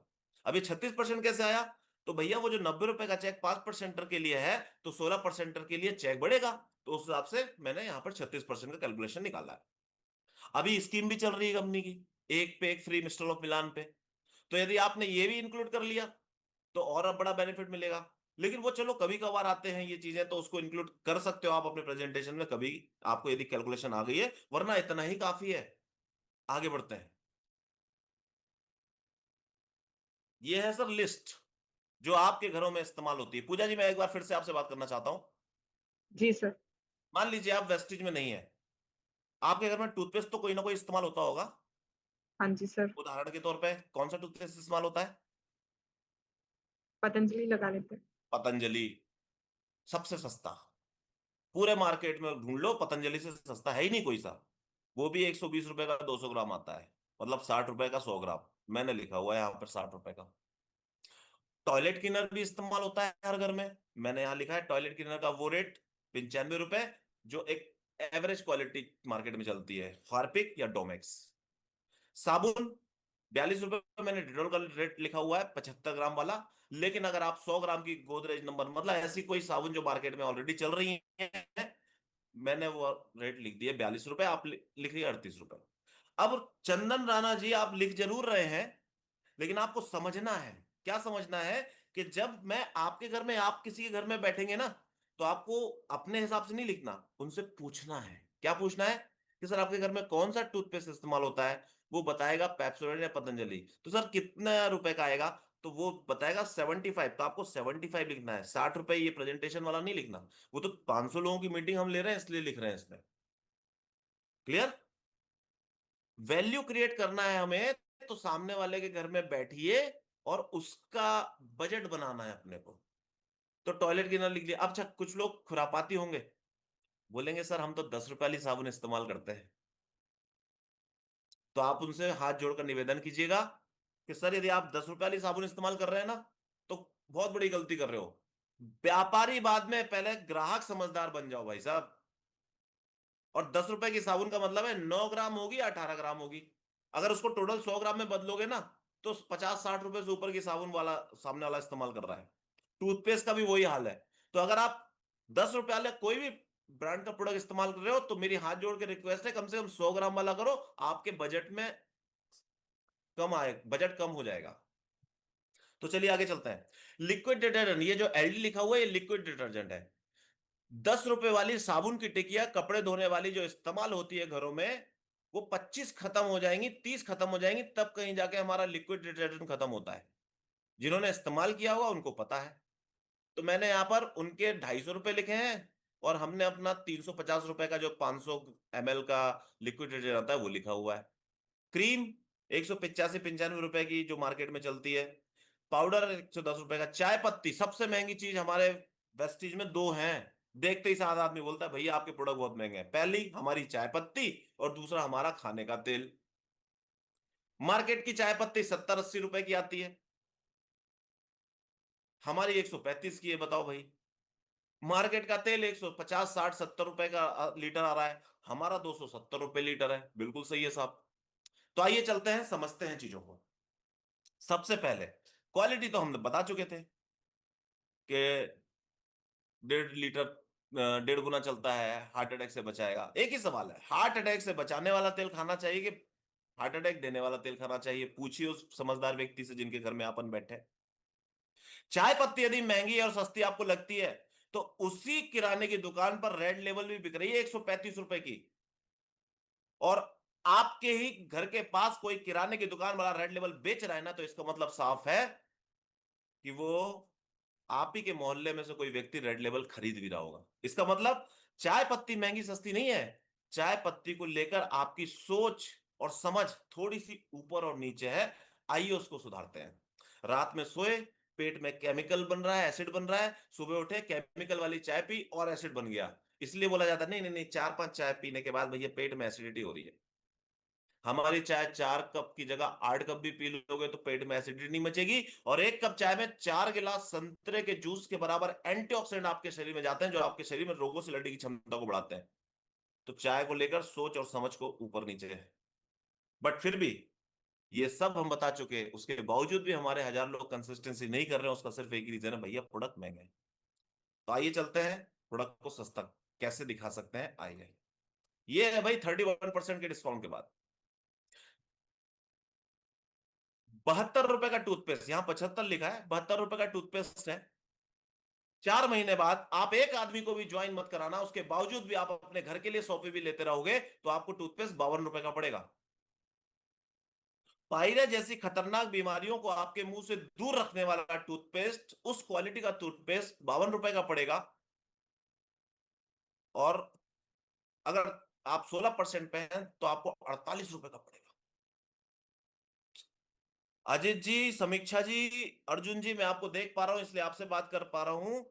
Speaker 1: अभी 36% कैसे आया? तो भैया वो जो 90 रुपए का चेक 5% के लिए है, तो 16% के लिए चेक बढ़ेगा, तो उस हिसाब से मैंने यहां पर 36% का कैलकुलेशन निकाला है। अभी स्कीम भी चल रही है कंपनी की, एक पे एक फ्री मिस्टर ऑफ मिलान पे। तो यदि आपने ये भी इंक्लूड कर लिया तो और अब बड़ा बेनिफिट मिलेगा। लेकिन वो चलो कभी कभार आते हैं ये चीजें, तो उसको इंक्लूड कर सकते हो आप अपने प्रेजेंटेशन में कभी, आपको यदि कैलकुलेशन आ गई है, वरना इतना ही काफी है। आगे बढ़ते हैं। ये है सर लिस्ट जो आपके घरों में इस्तेमाल होती है। पूजा जी, मैं एक बार फिर से आपसे बात करना चाहता हूं।
Speaker 2: जी सर।
Speaker 1: मान लीजिए आप वेस्टिज में नहीं है, आपके घर में टूथपेस्ट तो कोई ना कोई इस्तेमाल होता होगा।
Speaker 2: हाँ जी सर।
Speaker 1: उदाहरण के तौर पे कौन सा टूथपेस्ट इस्तेमाल होता है?
Speaker 2: पतंजलि लगा लेते हैं।
Speaker 1: पतंजलि, सबसे सस्ता। पूरे मार्केट में ढूंढ लो, पतंजलि से सस्ता है ही नहीं कोई सा। वो भी 120 रुपए का 200 ग्राम आता है, मतलब 60 रुपए का 100 ग्राम। मैंने लिखा हुआ है यहाँ पर 60 रुपए का। टॉयलेट क्लीनर भी इस्तेमाल होता है हर घर में। मैंने यहाँ लिखा है टॉयलेट क्लीनर का वो रेट 95 रुपए, जो एक एवरेज क्वालिटी मार्केट में चलती है, हार्पिक या डोमेक्स। साबुन 42 रुपए, मैंने डिटॉल का रेट लिखा हुआ है 75 ग्राम वाला। लेकिन अगर आप 100 ग्राम की गोदरेज नंबर, मतलब ऐसी कोई साबुन जो मार्केट में ऑलरेडी चल रही है, मैंने वो रेट लिख दिया 42 रुपए, आप लिख रही है 38 रुपए। अब चंदन राणा जी, आप लिख जरूर रहे हैं, लेकिन आपको समझना है। क्या समझना है? कि जब मैं आपके घर में, आप किसी के घर में बैठेंगे ना, तो आपको अपने हिसाब से नहीं लिखना, उनसे पूछना है। क्या पूछना है? कि सर आपके घर में कौन सा टूथपेस्ट इस्तेमाल होता है? वो बताएगा पेप्सोडेंट या पतंजलि। तो सर कितना रुपए का आएगा? तो वो बताएगा 75। तो आपको 75 लिखना है, 60 रुपए ये प्रेजेंटेशन वाला नहीं लिखना। वो तो 500 लोगों की मीटिंग हम ले रहे हैं इसलिए लिख रहे हैं इसमें। क्लियर? वैल्यू क्रिएट करना है हमें, तो सामने वाले के घर में बैठिए और उसका बजट बनाना है अपने को। तो टॉयलेट क्लीनर लिख लिया। अब अच्छा, कुछ लोग खुरापाती होंगे, बोलेंगे सर हम तो 10 रुपए वाली साबुन इस्तेमाल करते हैं। तो आप उनसे हाथ जोड़कर निवेदन कीजिएगा कि सर यदि आप 10 रुपए वाली साबुन इस्तेमाल कर रहे हैं ना, तो बहुत बड़ी गलती कर रहे हो। व्यापारी बाद में, पहले ग्राहक समझदार बन जाओ भाई साहब। और 10 रुपए की साबुन का मतलब है 9 ग्राम होगी या 18 ग्राम होगी। अगर उसको टोटल 100 ग्राम में बदलोगे ना, तो 50-60 रुपए से ऊपर की साबुन वाला सामने वाला इस्तेमाल कर रहा है। टूथपेस्ट का भी वही हाल है। तो अगर आप 10 रुपए वाले कोई भी ब्रांड का प्रोडक्ट इस्तेमाल कर रहे हो, तो मेरी हाथ जोड़ के रिक्वेस्ट है, कम से कम 100 ग्राम वाला करो। आपके बजट में कम आए, बजट कम हो जाएगा। तो चलिए आगे चलते हैं। लिक्विड डिटर्जेंट, ये जो एलडी लिखा हुआ है, ये लिक्विड डिटर्जेंट है। 10 रुपए वाली साबुन की टिकिया कपड़े धोने वाली जो इस्तेमाल होती है घरों में, वो 25 खत्म हो जाएंगी, 30 खत्म हो जाएंगी, तब कहीं जाके हमारा लिक्विड डिटर्जेंट खत्म होता है। जिन्होंने इस्तेमाल किया होगा उनको पता है। तो मैंने यहां पर उनके 250 रुपए लिखे हैं, और हमने अपना 350 रुपए का जो 500 ml का लिक्विड डिटर्जेंट आता है वो लिखा हुआ है। क्रीम 185-95 रुपए की जो मार्केट में चलती है। पाउडर 110 रुपए का। चाय पत्ती सबसे महंगी चीज हमारे वेस्टीज में दो हैं। देखते ही साधा आदमी बोलता है भैया आपके प्रोडक्ट बहुत महंगे हैं। पहली हमारी चाय पत्ती, और दूसरा हमारा खाने का तेल। मार्केट की चाय पत्ती 70-80 रुपए की आती है, हमारी 135 की है, बताओ भाई। मार्केट का तेल 150-60-70 रुपए का लीटर आ रहा है, हमारा 270 रुपए लीटर है। बिल्कुल सही है साहब। तो आइए चलते हैं, समझते हैं चीजों को। सबसे पहले क्वालिटी तो हमने बता चुके थे कि 1.5 लीटर 1.5 गुना चलता है, हार्ट अटैक से बचाएगा। एक ही सवाल है, हार्ट अटैक से बचाने वाला तेल खाना चाहिए कि हार्ट अटैक देने वाला तेल खाना चाहिए? पूछिए उस समझदार व्यक्ति से जिनके घर में अपन बैठे हैं। चाय पत्ती यदि महंगी और सस्ती आपको लगती है, तो उसी किराने की दुकान पर रेड लेवल भी बिक रही है 135 रुपए की। और आपके ही घर के पास कोई किराने की दुकान वाला रेड लेवल बेच रहा है ना, तो इसका मतलब साफ है कि वो आप ही के मोहल्ले में से कोई व्यक्ति रेड लेबल खरीद भी रहा होगा। इसका मतलब चाय पत्ती महंगी सस्ती नहीं है। चाय पत्ती को लेकर आपकी सोच और समझ थोड़ी सी ऊपर और नीचे है। आइए उसको सुधारते हैं। रात में सोए, पेट में केमिकल बन रहा है, एसिड बन रहा है, सुबह उठे केमिकल वाली चाय पी और एसिड बन गया। इसलिए बोला जाता है नहीं नहीं नहीं, 4-5 चाय पीने के बाद भैया पेट में एसिडिटी हो रही है। हमारी चाय 4 कप की जगह 8 कप भी पी लोगे तो पेट में एसिडिटी नहीं मचेगी। और एक कप चाय में 4 गिलास संतरे के जूस के बराबर एंटीऑक्सीडेंट आपके शरीर में जाते हैं, जो आपके शरीर में रोगों से लड़ने की क्षमता को बढ़ाते हैं। तो चाय को लेकर सोच और समझ को ऊपर नीचे है। बट फिर भी ये सब हम बता चुके, उसके बावजूद भी हमारे हजार लोग कंसिस्टेंसी नहीं कर रहे हैं। उसका सिर्फ एक ही रीजन है, भैया प्रोडक्ट महंगे हैं। तो आइए चलते हैं, प्रोडक्ट को सस्ता कैसे दिखा सकते हैं, आइए। ये है भाई 31% के डिस्काउंट के बाद। 72 रुपए का टूथपेस्ट, यहां 75 लिखा है, 72 रुपए का टूथपेस्ट है। 4 महीने बाद आप एक आदमी को भी ज्वाइन मत कराना, उसके बावजूद भी आप अपने घर के लिए 100 भी लेते रहोगे तो आपको टूथपेस्ट 52 रुपए का पड़ेगा। पायरिया जैसी खतरनाक बीमारियों को आपके मुंह से दूर रखने वाला टूथपेस्ट, उस क्वालिटी का टूथपेस्ट 52 रुपए का पड़ेगा। और अगर आप 16% पे हैं तो आपको 48 रुपए का पड़ेगा। अजित जी, समीक्षा जी, अर्जुन जी, मैं आपको देख पा रहा हूं इसलिए आपसे बात कर पा रहा हूं।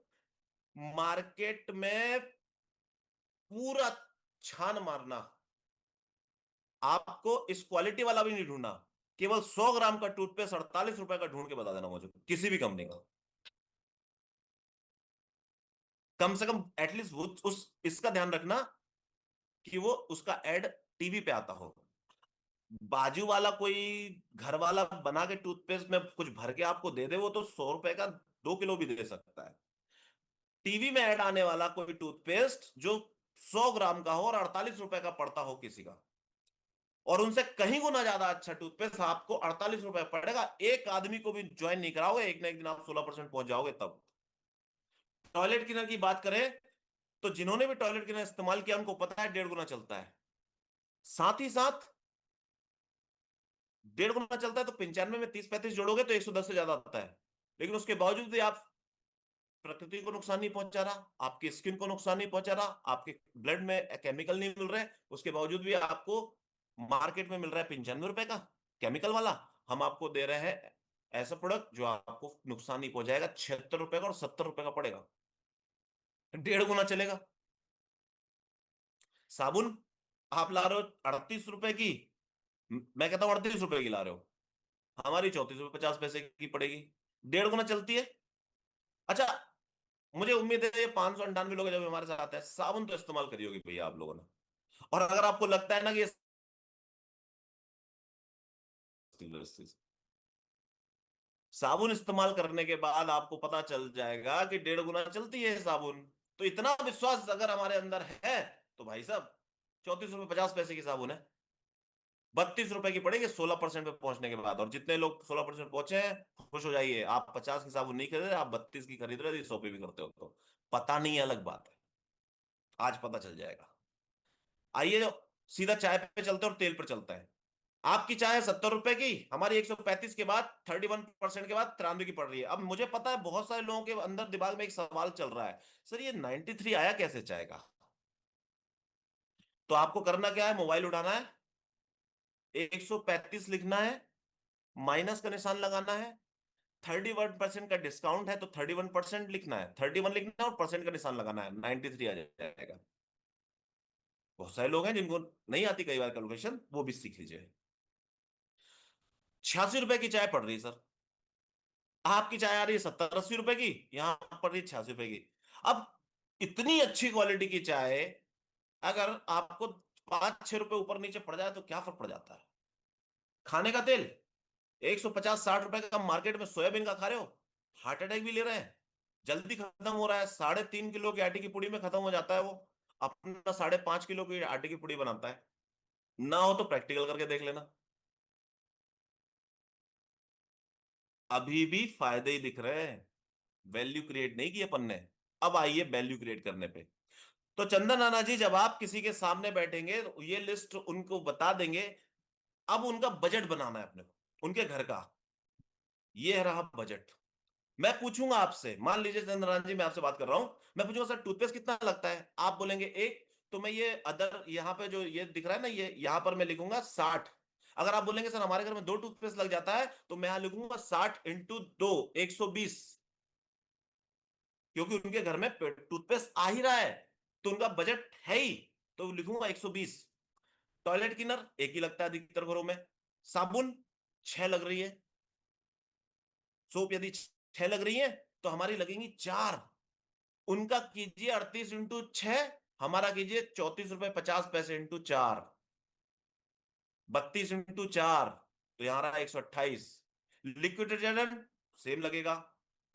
Speaker 1: मार्केट में पूरा छान मारना, आपको इस क्वालिटी वाला भी नहीं ढूंढना। केवल 100 ग्राम का टूथपेस्ट 48 रुपए का ढूंढ के बता देना मुझे, किसी भी कंपनी का। कम से कम एटलीस्ट वो उस इसका ध्यान रखना कि वो उसका एड टीवी पे आता हो। बाजू वाला कोई घर वाला बना के टूथपेस्ट में कुछ भर के आपको दे दे, वो तो 100 रुपए का 2 किलो भी दे सकता है। टीवी में ऐड आने वाला कोई टूथपेस्ट जो 100 ग्राम का हो और 48 रुपए का पड़ता हो किसी का, और उनसे कहीं गुना ज्यादा अच्छा टूथपेस्ट आपको 48 रुपए पड़ेगा। एक आदमी को भी ज्वाइन नहीं कराओगे, एक ना एक दिन आप 16% पहुंच जाओगे तब। टॉयलेट क्लीनर की बात करें तो जिन्होंने भी टॉयलेट क्लीनर इस्तेमाल किया उनको पता है 1.5 गुना चलता है। साथ ही साथ 1.5 गुना चलता है तो 95 में 30-35 जोड़ोगे तो 110 से ज्यादा आता है। लेकिन उसके बावजूद भी आप प्रकृति को नुकसान नहीं पहुंचा रहा, आपकी स्किन को नुकसान नहीं पहुंचा रहा, आपके ब्लड में केमिकल नहीं मिल रहे, उसके बावजूद भी आपको मार्केट में मिल रहा है 95 रुपए का केमिकल वाला। हम आपको दे रहे हैं ऐसा प्रोडक्ट जो आपको नुकसान नहीं पहुंचाएगा, 76 रुपए का, और 70 रुपए का पड़ेगा। 1.5 गुना चलेगा। साबुन आप ला रहे हो 38 रुपए की, मैं कहता हूं 38 रुपए की ला रहे हो, हमारी 34 रुपए 50 पैसे की पड़ेगी। 1.5 गुना चलती है। अच्छा, मुझे उम्मीद है ये 598 लोग जब हमारे साथ आते हैं, साबुन तो इस्तेमाल करी होगी भैया आप लोगों ने। और अगर आपको लगता है ना कि साबुन इस्तेमाल करने के बाद आपको पता चल जाएगा कि 1.5 गुना चलती है साबुन, तो इतना विश्वास अगर हमारे अंदर है तो भाई साहब 34 रुपए 50 पैसे की साबुन है। 32 रुपए की पड़ेगी 16% पे पहुंचने के बाद। और जितने लोग 16% पहुंचे हैं, खुश हो जाइए, आप 50 की साबुन नहीं खरीद रहे, आप 32 की खरीद रहे, 100 पे भी करते हो तो पता नहीं है, अलग बात है। आज पता चल जाएगा। आइए जो सीधा चाय पे चलते हैं और तेल पर चलता है। आपकी चाय है 70 रुपए की, हमारी 135 के बाद 31% के बाद 93 की पड़ रही है। अब मुझे पता है बहुत सारे लोगों के अंदर दिमाग में एक सवाल चल रहा है, सर ये 93 आया कैसे चाय का। तो आपको करना क्या है, मोबाइल उठाना है, 135 लिखना है, माइनस का निशान लगाना है, 31% का डिस्काउंट है तो 31% लिखना है, 31 लिखना है और परसेंट का निशान लगाना है, 93 आ जाएगा। बहुत सारे लोग हैं जिनको नहीं आती कई बार कैलकुलेशन, वो भी सीख लीजिए। 86 रुपए की चाय पड़ रही है सर, आपकी चाय आ रही है 70-80 रुपए की, यहां पड़ रही है 86 रुपए की। अब इतनी अच्छी क्वालिटी की चाय अगर आपको 5-6 रुपए ऊपर नीचे पड़ जाए तो क्या फर्क पड़ जाता है। खाने का तेल 150-60 रुपए का मार्केट में सोयाबीन का खा रहे हो, हार्ट अटैक भी ले रहे हैं, जल्दी खत्म हो रहा है, 3.5 किलो की आटे की पुड़ी में खत्म हो जाता है वो, अपना 5.5 किलो की आटे की पुड़ी बनाता है। ना हो तो प्रैक्टिकल करके देख लेना, अभी भी फायदे ही दिख रहे हैं, वैल्यू क्रिएट नहीं की अपन ने। अब आइए वैल्यू क्रिएट करने पे। तो चंदन नाना जी, जब आप किसी के सामने बैठेंगे तो ये लिस्ट उनको बता देंगे। अब उनका बजट बनाना है अपने को, उनके घर का। ये रहा बजट। मैं पूछूंगा आपसे, मान लीजिए चंदन नाना जी मैं आपसे बात कर रहा हूं, मैं पूछूंगा सर टूथपेस्ट कितना लगता है, आप बोलेंगे एक, तो मैं ये अदर यहाँ पे जो ये दिख रहा है ना, ये यहाँ पर मैं लिखूंगा 60। अगर आप बोलेंगे सर हमारे घर में 2 टूथपेस्ट लग जाता है, तो मैं यहां लिखूंगा 60 × 2 120, क्योंकि उनके घर में टूथपेस्ट आ ही रहा है तो उनका बजट है ही, तो लिखूंगा 120। टॉयलेट क्लीनर एक ही लगता है अधिकतर घरों में, साबुन 6 लग रही है, सोप यदि 6 लग रही है तो हमारी लगेंगी 4। उनका कीजिए 38 × 6, हमारा कीजिए 34 रुपए 50 पैसे × 4, 32 × 4, तो यहां रहा 128। लिक्विड डिटर्जेंट सेम लगेगा,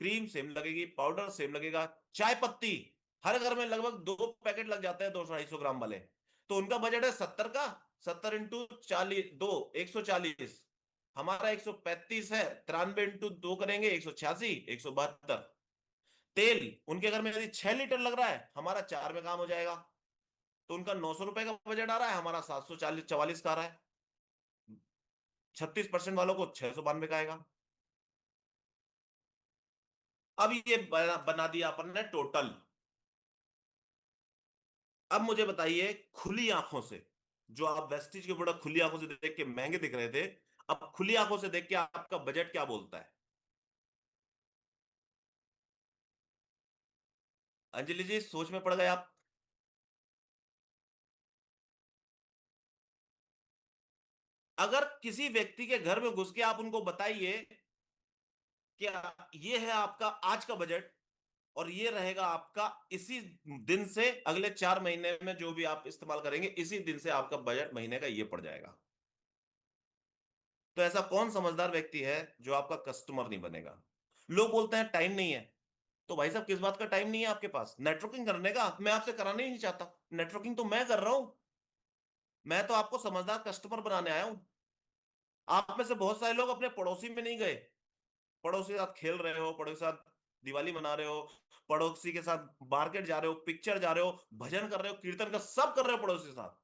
Speaker 1: क्रीम सेम लगेगी, पाउडर सेम लगेगा, चाय पत्ती हर घर में लगभग 2 पैकेट लग जाते हैं 200-250 ग्राम वाले, तो उनका बजट है 70 का, 70 × 40 दो, 140। हमारा 135 है, 93 × 2 करेंगे 186, 172। तेल उनके घर में यदि 6 लीटर लग रहा है, हमारा 4 में काम हो जाएगा। तो उनका 900 रुपए का बजट आ रहा है, हमारा 744 का आ रहा है। 36% वालों को 692 का आएगा। अब ये बना दिया अपन ने टोटल। अब मुझे बताइए खुली आंखों से, जो आप वेस्टीज के प्रोडक्ट खुली आंखों से देख के महंगे दिख रहे थे, अब खुली आंखों से देख के आपका बजट क्या बोलता है? अंजलि जी सोच में पड़ गए आप। अगर किसी व्यक्ति के घर में घुस के आप उनको बताइए क्या ये है आपका आज का बजट, और ये रहेगा आपका इसी दिन से अगले 4 महीने में जो भी आप इस्तेमाल करेंगे, इसी दिन से आपका बजट महीने का ये पड़ जाएगा, तो ऐसा कौन समझदार व्यक्ति है जो आपका कस्टमर नहीं बनेगा? लोग बोलते हैं टाइम नहीं है। तो भाई साहब किस बात का टाइम नहीं है आपके पास नेटवर्किंग करने का? मैं आपसे कराना ही नहीं चाहता, नेटवर्किंग तो मैं कर रहा हूं। मैं तो आपको समझदार कस्टमर बनाने आया हूं। आप में से बहुत सारे लोग अपने पड़ोसी में नहीं गए, पड़ोसी के साथ खेल रहे हो, पड़ोसी के साथ दिवाली मना रहे हो, पड़ोसी के साथ मार्केट जा रहे हो, पिक्चर जा रहे हो, भजन कर रहे हो, कीर्तन का सब कर रहे हो पड़ोसी के साथ,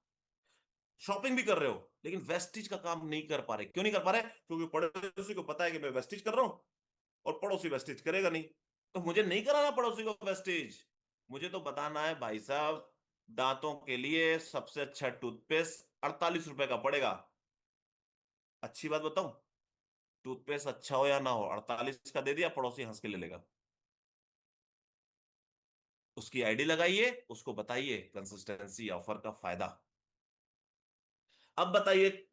Speaker 1: शॉपिंग भी कर रहे हो, लेकिन वेस्टिज का काम नहीं कर पा रहे। क्यों नहीं कर पा रहे? क्योंकि पड़ोसी को पता है कि मैं वेस्टिज कर रहा हूं, और पड़ोसी वेस्टिज करेगा नहीं। तो मुझे नहीं कराना पड़ोसी को वेस्टिज, मुझे तो बताना है भाई साहब, दांतों के लिए सबसे अच्छा टूथपेस्ट 48 रुपए का पड़ेगा। अच्छी बात बताऊं, टूथपेस्ट अच्छा हो या ना हो, 48 का दे दिया, पड़ोसी हंस के ले लेगा। उसकी आईडी लगाइए, उसको बताइए कंसिस्टेंसी ऑफर का फायदा। अब बताइए,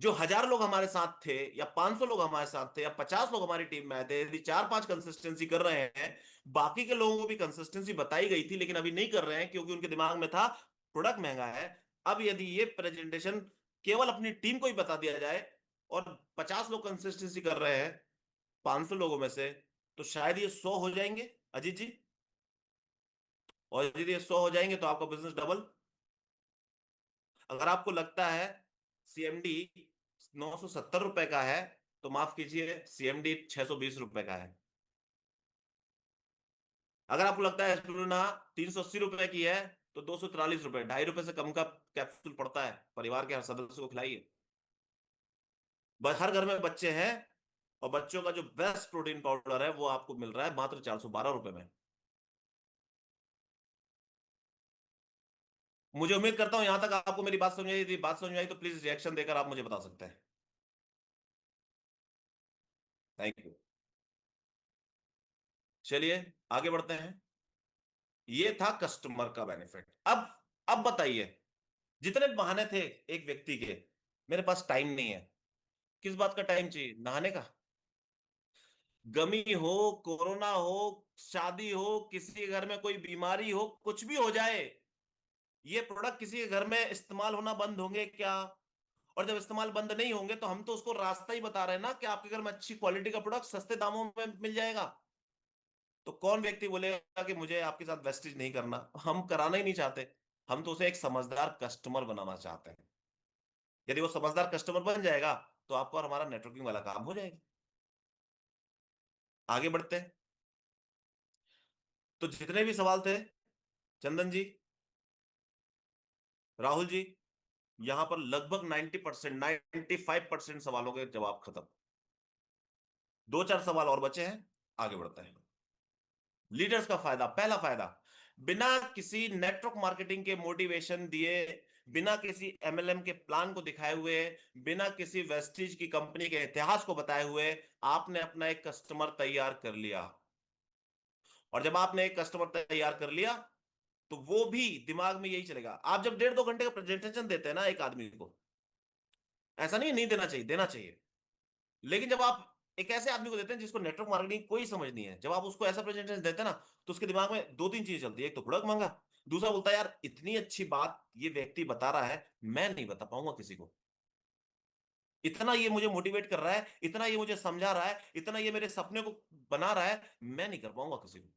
Speaker 1: जो 1,000 लोग हमारे साथ थे, या 500 लोग हमारे साथ थे, या 50 लोग हमारी टीम में आए थे, यदि 4-5 कंसिस्टेंसी कर रहे हैं, बाकी के लोगों को भी कंसिस्टेंसी बताई गई थी लेकिन अभी नहीं कर रहे हैं क्योंकि उनके दिमाग में था प्रोडक्ट महंगा है। अब यदि ये प्रेजेंटेशन केवल अपनी टीम को ही बता दिया जाए, और 50 लोग कंसिस्टेंसी कर रहे हैं 500 लोगों में से, तो शायद ये 100 हो जाएंगे अजीत जी। और यदि ये 100 हो जाएंगे तो आपका बिजनेस डबल। अगर आपको लगता है सीएमडी 970 रुपए का है, तो माफ कीजिए, सीएमडी 620 रुपए का है। अगर आपको लगता है स्पिरुलिना 380 रुपए की है, तो 243 रुपए, 2.5 रुपए से कम का कैप्सूल पड़ता है। परिवार के हर सदस्य को खिलाइए। बस हर घर में बच्चे हैं, और बच्चों का जो बेस्ट प्रोटीन पाउडर है वो आपको मिल रहा है मात्र 412 रुपए में। मुझे उम्मीद करता हूं यहां तक आपको मेरी बात समझ आई। यदि बात समझ आई तो प्लीज रिएक्शन देकर आप मुझे बता सकते हैं। Thank you. चलिए आगे बढ़ते हैं। ये था कस्टमर का बेनिफिट। अब बताइए, जितने बहाने थे एक व्यक्ति के, मेरे पास टाइम नहीं है। किस बात का टाइम चाहिए? नहाने का। गमी हो, कोरोना हो, शादी हो, किसी के घर में कोई बीमारी हो, कुछ भी हो जाए, ये प्रोडक्ट किसी के घर में इस्तेमाल होना बंद होंगे क्या? और जब इस्तेमाल बंद नहीं होंगे तो हम तो उसको रास्ता ही बता रहे हैं ना कि आपके घर में अच्छी क्वालिटी का प्रोडक्ट सस्ते दामों में मिल जाएगा। तो कौन व्यक्ति बोलेगा कि मुझे आपके साथ वेस्टेज नहीं करना? हम कराना ही नहीं चाहते। हम तो उसे एक समझदार कस्टमर बनाना चाहते हैं। यदि वो समझदार कस्टमर बन जाएगा, तो आपको और हमारा नेटवर्किंग वाला काम हो जाएगा। आगे बढ़ते हैं। तो जितने भी सवाल थे, चंदन जी, राहुल जी, यहां पर लगभग 90%, 95% सवालों के जवाब खत्म। 2-4 सवाल और बचे हैं। आगे बढ़ते हैं। लीडर्स का फायदा, पहला फायदा, बिना किसी नेटवर्क मार्केटिंग के मोटिवेशन दिए, बिना किसी एमएलएम के प्लान को दिखाए हुए, बिना किसी वेस्टिज की कंपनी के इतिहास को बताए हुए, आपने अपना एक कस्टमर तैयार कर लिया। और जब आपने एक कस्टमर तैयार कर लिया, तो वो भी दिमाग में यही चलेगा। आप जब 1.5-2 घंटे का प्रेजेंटेशन देते हैं ना एक आदमी को, ऐसा नहीं है नहीं देना चाहिए, देना चाहिए। लेकिन जब आप एक ऐसे आदमी को देते हैं जिसको नेटवर्क मार्केटिंग कोई समझ नहीं है, जब आप उसको ऐसा प्रेजेंटेशन देते हैं ना, तो उसके दिमाग में 2-3 चीजें चलती है। एक तो प्रोडक्ट महंगा, दूसरा बोलता है यार इतनी अच्छी बात ये व्यक्ति बता रहा है, मैं नहीं बता पाऊंगा किसी को। इतना ये मुझे मोटिवेट कर रहा है, इतना ये मुझे समझा रहा है, इतना ये मेरे सपने को बना रहा है, मैं नहीं कर पाऊंगा किसी को।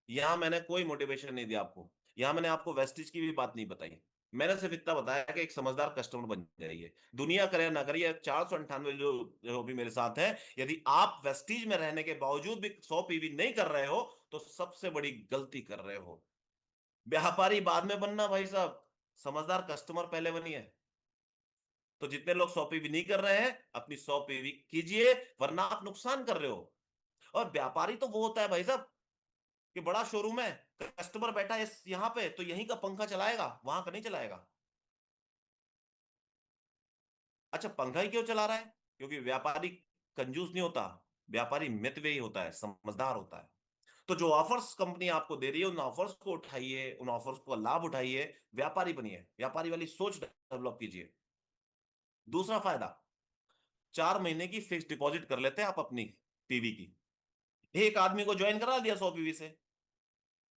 Speaker 1: यहां मैंने कोई मोटिवेशन नहीं दिया आपको। यहां मैंने आपको वेस्टिज की भी बात नहीं बताई। मैंने सिर्फ इतना बताया कि एक समझदार कस्टमर बन जाइए, दुनिया करे ना करे। 498 जो जो भी मेरे साथ हैं, यदि आप वेस्टीज में रहने के बावजूद भी 100 पीवी नहीं कर रहे हो तो सबसे बड़ी गलती कर रहे हो। व्यापारी बाद में बनना भाई साहब, समझदार कस्टमर पहले बनिए। तो जितने लोग 100 पीवी नहीं कर रहे हैं, अपनी 100 पीवी कीजिए, वरना आप नुकसान कर रहे हो। और व्यापारी तो वो होता है भाई साहब कि बड़ा शोरूम है, कस्टमर बैठा है यहाँ पे तो यहीं का पंखा चलाएगा, वहां का नहीं चलाएगा। अच्छा, पंखा ही क्यों चला रहा है? क्योंकि व्यापारी कंजूस नहीं होता, व्यापारी मितव्ययी होता है, समझदार होता है। तो जो ऑफर्स कंपनी आपको दे रही है, उन ऑफर्स को उठाइए, उन ऑफर्स को लाभ उठाइए, व्यापारी बनिए, व्यापारी वाली सोच डेवलप कीजिए। दूसरा फायदा, 4 महीने की फिक्स डिपॉजिट कर लेते हैं आप अपनी पीवी की। एक आदमी को ज्वाइन करा दिया 100 पीवी से,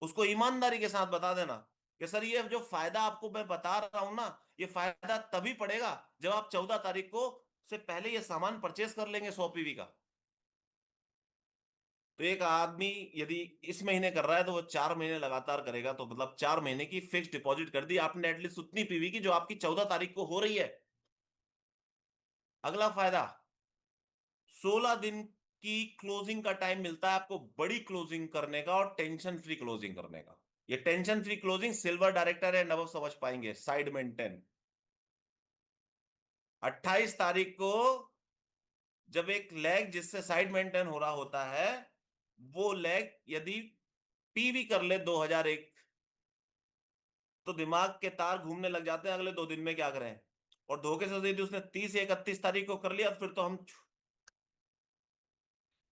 Speaker 1: उसको ईमानदारी के साथ बता देना कि सर ये जो फायदा आपको मैं बता रहा हूं ना, ये फायदा तभी पड़ेगा जब आप 14 तारीख को से पहले ये सामान परचेस कर लेंगे 100 पीवी का। तो एक आदमी यदि इस महीने कर रहा है तो वो 4 महीने लगातार करेगा, तो मतलब 4 महीने की फिक्स डिपॉजिट कर दी आपने एटलीस्ट उतनी पीवी की जो आपकी 14 तारीख को हो रही है। अगला फायदा, 16 दिन की क्लोजिंग का टाइम मिलता है आपको, बड़ी क्लोजिंग करने का और टेंशन फ्री क्लोजिंग करने का। ये tension free closing silver director है नवब समझ पाएंगे, साइड मेंटेन। 28 तारीख को जब एक लेग जिससे साइड मेंटेन हो रहा होता है, वो लेग यदि पीवी कर ले 2001, तो दिमाग के तार घूमने लग जाते हैं अगले 2 दिन में क्या करें। और धोखे से यदि उसने 30 या 31 तारीख को कर लिया तो फिर तो हम,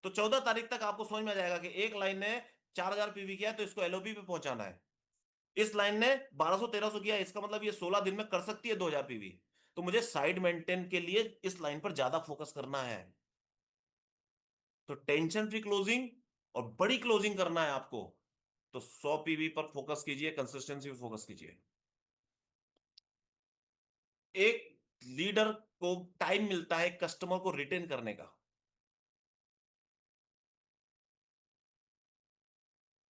Speaker 1: तो 14 तारीख तक आपको समझ में आ जाएगा कि एक लाइन ने 4000 पीवी किया तो इसको एलओपी पे पहुंचाना है। इस लाइन ने 1200 1300 किया, इसका मतलब ये 16 दिन में कर सकती है 2000 पीवी। तो मुझे साइड मेंटेन के लिए इस लाइन पर ज्यादा फोकस करना है। तो टेंशन फ्री क्लोजिंग और बड़ी क्लोजिंग करना है आपको, तो 100 पीवी पर फोकस कीजिए, कंसिस्टेंसी पर फोकस कीजिए। एक लीडर को टाइम मिलता है कस्टमर को रिटेन करने का।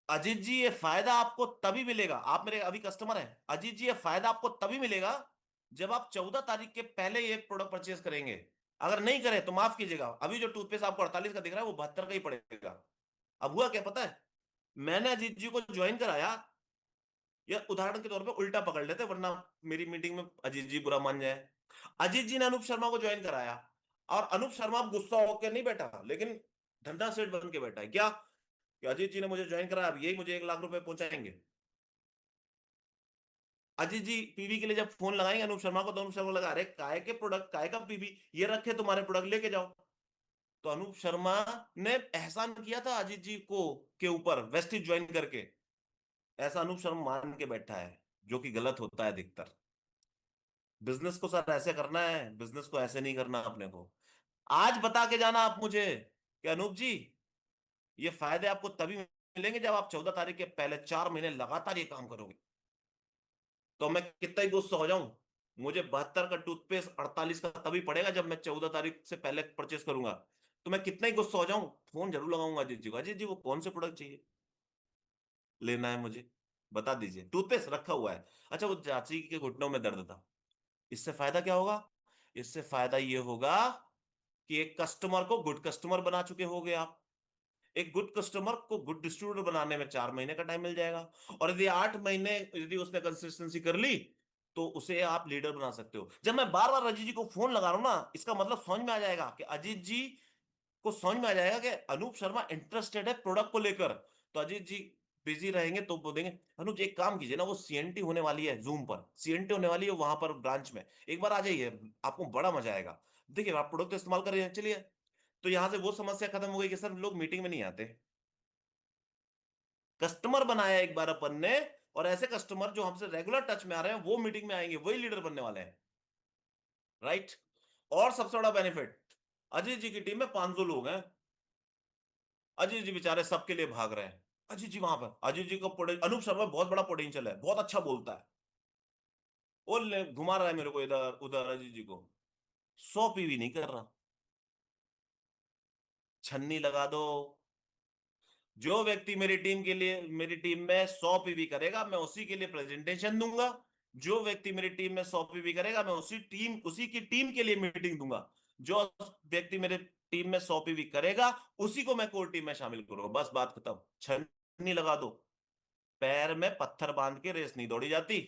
Speaker 1: अजीत जी ये फायदा आपको तभी मिलेगा, आप मेरे अभी कस्टमर हैं, अजीत जी ये फायदा आपको तभी मिलेगा जब आप 14 तारीख के पहले ये प्रोडक्ट परचेज करेंगे। अगर नहीं करें तो माफ कीजिएगा, अभी जो टूथपेस्ट आपको 48 का दिख रहा है वो 72 का ही पड़ेगा। अब हुआ क्या पता है, मैंने अजीत जी को ज्वाइन कराया, या उदाहरण के तौर पे उल्टा पकड़ लेते वरना मेरी मीटिंग में अजीत जी बुरा मान जाए। अजीत जी ने अनूप शर्मा को ज्वाइन कराया, और अनूप शर्मा अब गुस्सा होकर नहीं बैठा, लेकिन धंधा सेठ बन के बैठा है क्या, कि अजीत जी ने मुझे ज्वाइन कराया, अब यही मुझे 1 लाख रुपए पहुंचाएंगे। अजीत जी पीवी के लिए जब फोन लगाएंगे अनूप शर्मा को, तो अनूप शर्मा लगा, अरे काय के प्रोडक्ट, काय का पीवी, ये रखे तुम्हारे प्रोडक्ट लेके जाओ। तो अनूप शर्मा ने एहसान किया था अजीत जी को के ऊपर वेस्टिज ज्वाइन करके, ऐसा अनूप शर्मा मान के बैठा है, जो कि गलत होता है अधिकतर। बिजनेस को सर ऐसे करना है, बिजनेस को ऐसे नहीं करना अपने को। आज बता के जाना आप मुझे कि अनूप जी ये फायदे आपको तभी मिलेंगे जब आप 14 तारीख के पहले 4 महीने लगातार ये काम करोगे। तो मैं कितना ही गुस्सा हो जाऊं, मुझे 72 का टूथपेस्ट 48 का तभी पड़ेगा जब मैं 14 तारीख से पहले परचेस करूंगा। तो मैं कितना ही गुस्सा हो जाऊं, फोन जरूर लगाऊंगा अजीत जी को, अजीत जी वो कौन से प्रोडक्ट चाहिए, लेना है मुझे, बता दीजिए, टूथपेस्ट रखा हुआ है। अच्छा वो चाची के घुटनों में दर्द था, इससे फायदा क्या होगा, इससे फायदा ये होगा कि एक कस्टमर को गुड कस्टमर बना चुके होगे आप। एक गुड कस्टमर को गुड डिस्ट्रीब्यूटर बनाने में 4 महीने का टाइम मिल जाएगा। और यदि 8 महीने यदि उसने कंसिस्टेंसी कर ली, तो उसे आप लीडर बना सकते हो। जब मैं बार बार अजीत जी को फोन लगा रहा हूं ना, इसका मतलब समझ में आ जाएगा कि अजीत जी को समझ में आ जाएगा कि अनूप शर्मा इंटरेस्टेड है प्रोडक्ट को लेकर। तो अजीत जी बिजी रहेंगे तो बोलेंगे, अनुज जी एक काम कीजिए ना, वो सीएनटी होने वाली है, जूम पर सीएनटी होने वाली है वहां पर ब्रांच में, एक बार आ जाइए, आपको बड़ा मजा आएगा। देखिए आप प्रोडक्ट तो इस्तेमाल कर रहे हैं, चलिए। तो यहां से वो समस्या खत्म हो गई कि सर लोग मीटिंग में नहीं आते। कस्टमर बनाया एक बार अपन ने, और ऐसे कस्टमर जो हमसे रेगुलर टच में आ रहे हैं वो मीटिंग में आएंगे, वही लीडर बनने वाले हैं। राइट। और सबसे बड़ा बेनिफिट, अजीत जी की टीम में 500 लोग हैं, अजीत जी बेचारे सबके लिए भाग रहे हैं। अजीत जी वहां पर, अजीत जी को अनूप शर्मा बहुत बड़ा पोटेंशियल है, बहुत अच्छा बोलता है, वो घुमा रहा है मेरे को इधर उधर, अजीत जी को 100 पीवी नहीं कर रहा। छन्नी लगा दो, जो व्यक्ति मेरी टीम में 100 पीवी करेगा, मैं उसी के लिए प्रेजेंटेशन दूंगा। जो व्यक्ति मेरी टीम में 100 पीवी करेगा, मैं उसी की टीम के लिए मीटिंग दूंगा। जो व्यक्ति मेरे टीम में 100 पीवी करेगा, उसी को मैं कोर टीम में शामिल करूंगा। बस बात खत्म। छन्नी लगा दो। पैर में पत्थर बांध के रेस नहीं दौड़ी जाती,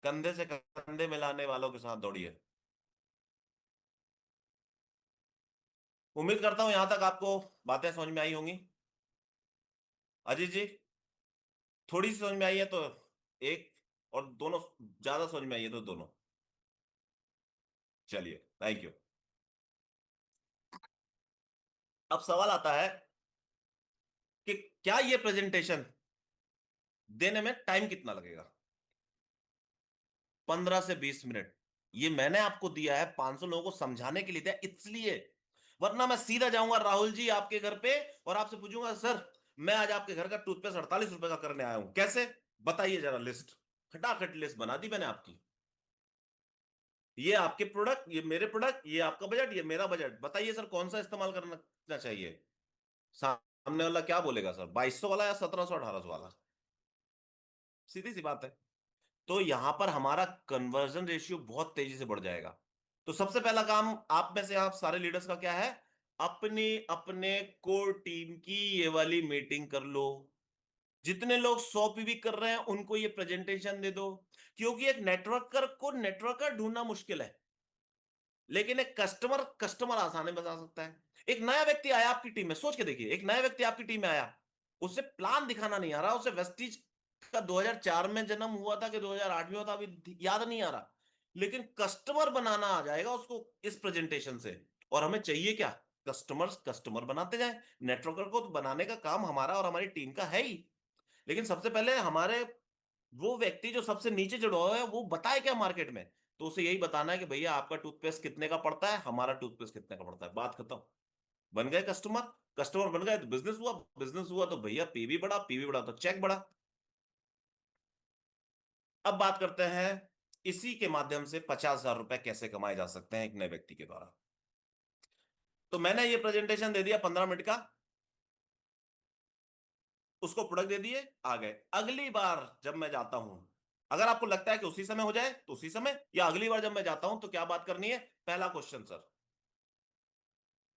Speaker 1: कंधे से कंधे मिलाने वालों के साथ दौड़िए। उम्मीद करता हूं यहां तक आपको बातें समझ में आई होंगी। अजीत जी, थोड़ी सी समझ में आई है तो एक, और दोनों ज्यादा समझ में आई है तो दोनों। चलिए, थैंक यू। अब सवाल आता है कि क्या ये प्रेजेंटेशन देने में टाइम कितना लगेगा? 15 से 20 मिनट। ये मैंने आपको दिया है 500 लोगों को समझाने के लिए दिया, इसलिए। वरना मैं सीधा जाऊंगा राहुल जी आपके घर पे और आपसे पूछूंगा, सर मैं आज आपके घर का टूथपेस्ट 48 रुपए का करने आया हूं, कैसे? बताइए जरा लिस्ट। खटाखट लिस्ट बना दी मैंने आपकी। ये आपके प्रोडक्ट, ये मेरे प्रोडक्ट, ये आपका बजट, ये मेरा बजट, बताइए सर कौन सा इस्तेमाल करना चाहिए? सामने वाला क्या बोलेगा सर, 2200 वाला या 1700 1800 वाला? सीधी सी बात है। तो यहां पर हमारा कन्वर्जन रेशियो बहुत तेजी से बढ़ जाएगा। तो सबसे पहला काम आप में से आप सारे लीडर्स का क्या है? अपनी अपने कोर टीम की ये वाली मीटिंग कर लो। जितने लोग 100 पीवी कर रहे हैं उनको ये प्रेजेंटेशन दे दो। क्योंकि एक नेटवर्कर को नेटवर्कर ढूंढना मुश्किल है, लेकिन एक कस्टमर कस्टमर आसानी बता सकता है। एक नया व्यक्ति आया आपकी टीम में, सोच के देखिए, एक नया व्यक्ति आपकी टीम में आया, उसे प्लान दिखाना नहीं आ रहा, उसे वेस्टीज का 2004 में जन्म हुआ था कि 2008 में हुआ था, अभी याद नहीं आ रहा, लेकिन कस्टमर बनाना आ जाएगा उसको इस प्रेजेंटेशन से। और हमें चाहिए क्या? कस्टमर्स कस्टमर बनाते जाए। नेटवर्कर को तो बनाने का काम हमारा और हमारी टीम का है ही, लेकिन सबसे पहले हमारे वो व्यक्ति जो सबसे नीचे जुड़ा हुआ है वो बताए क्या मार्केट में। तो उसे यही बताना है कि भैया आपका टूथपेस्ट कितने का पड़ता है, हमारा टूथपेस्ट कितने का पड़ता है, बात खत्म। बन गए कस्टमर। कस्टमर बन गए तो बिजनेस हुआ, बिजनेस हुआ तो भैया पीवी बढ़ा, पीवी बढ़ा तो चेक बढ़ा। अब बात करते हैं इसी के माध्यम से 50,000 रुपए कैसे कमाए जा सकते हैं एक नए व्यक्ति के द्वारा। तो मैंने ये प्रेजेंटेशन दे दिया 15 मिनट का, उसको प्रोडक्ट दे दिए, आ गए। अगली बार जब मैं जाता हूं, अगर आपको लगता है कि उसी समय हो जाए तो उसी समय, या अगली बार जब मैं जाता हूं तो क्या बात करनी है? पहला क्वेश्चन सर,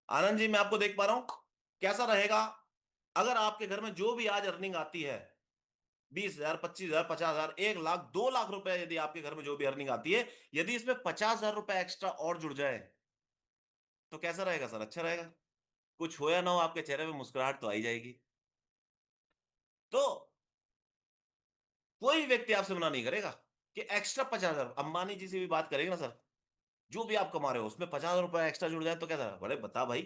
Speaker 1: आनंद जी मैं आपको देख पा रहा हूं, कैसा रहेगा अगर आपके घर में जो भी आज अर्निंग आती है, 20,000 25,000 50,000 1 लाख 2 लाख रुपए, यदि आपके घर में जो भी अर्निंग आती है, यदि इसमें 50,000 रुपए एक्स्ट्रा और जुड़ जाए तो कैसा रहेगा सर? अच्छा रहेगा। कुछ हो या ना हो, आपके चेहरे पे मुस्कुराहट तो आई जाएगी। तो कोई व्यक्ति आपसे मना नहीं करेगा कि एक्स्ट्रा 50,000, अंबानी जी से भी बात करेंगे ना सर, जो भी आप कमा रहे हो उसमें 50,000 रुपए एक्स्ट्रा जुड़ जाए तो कैसा? बड़े बता भाई।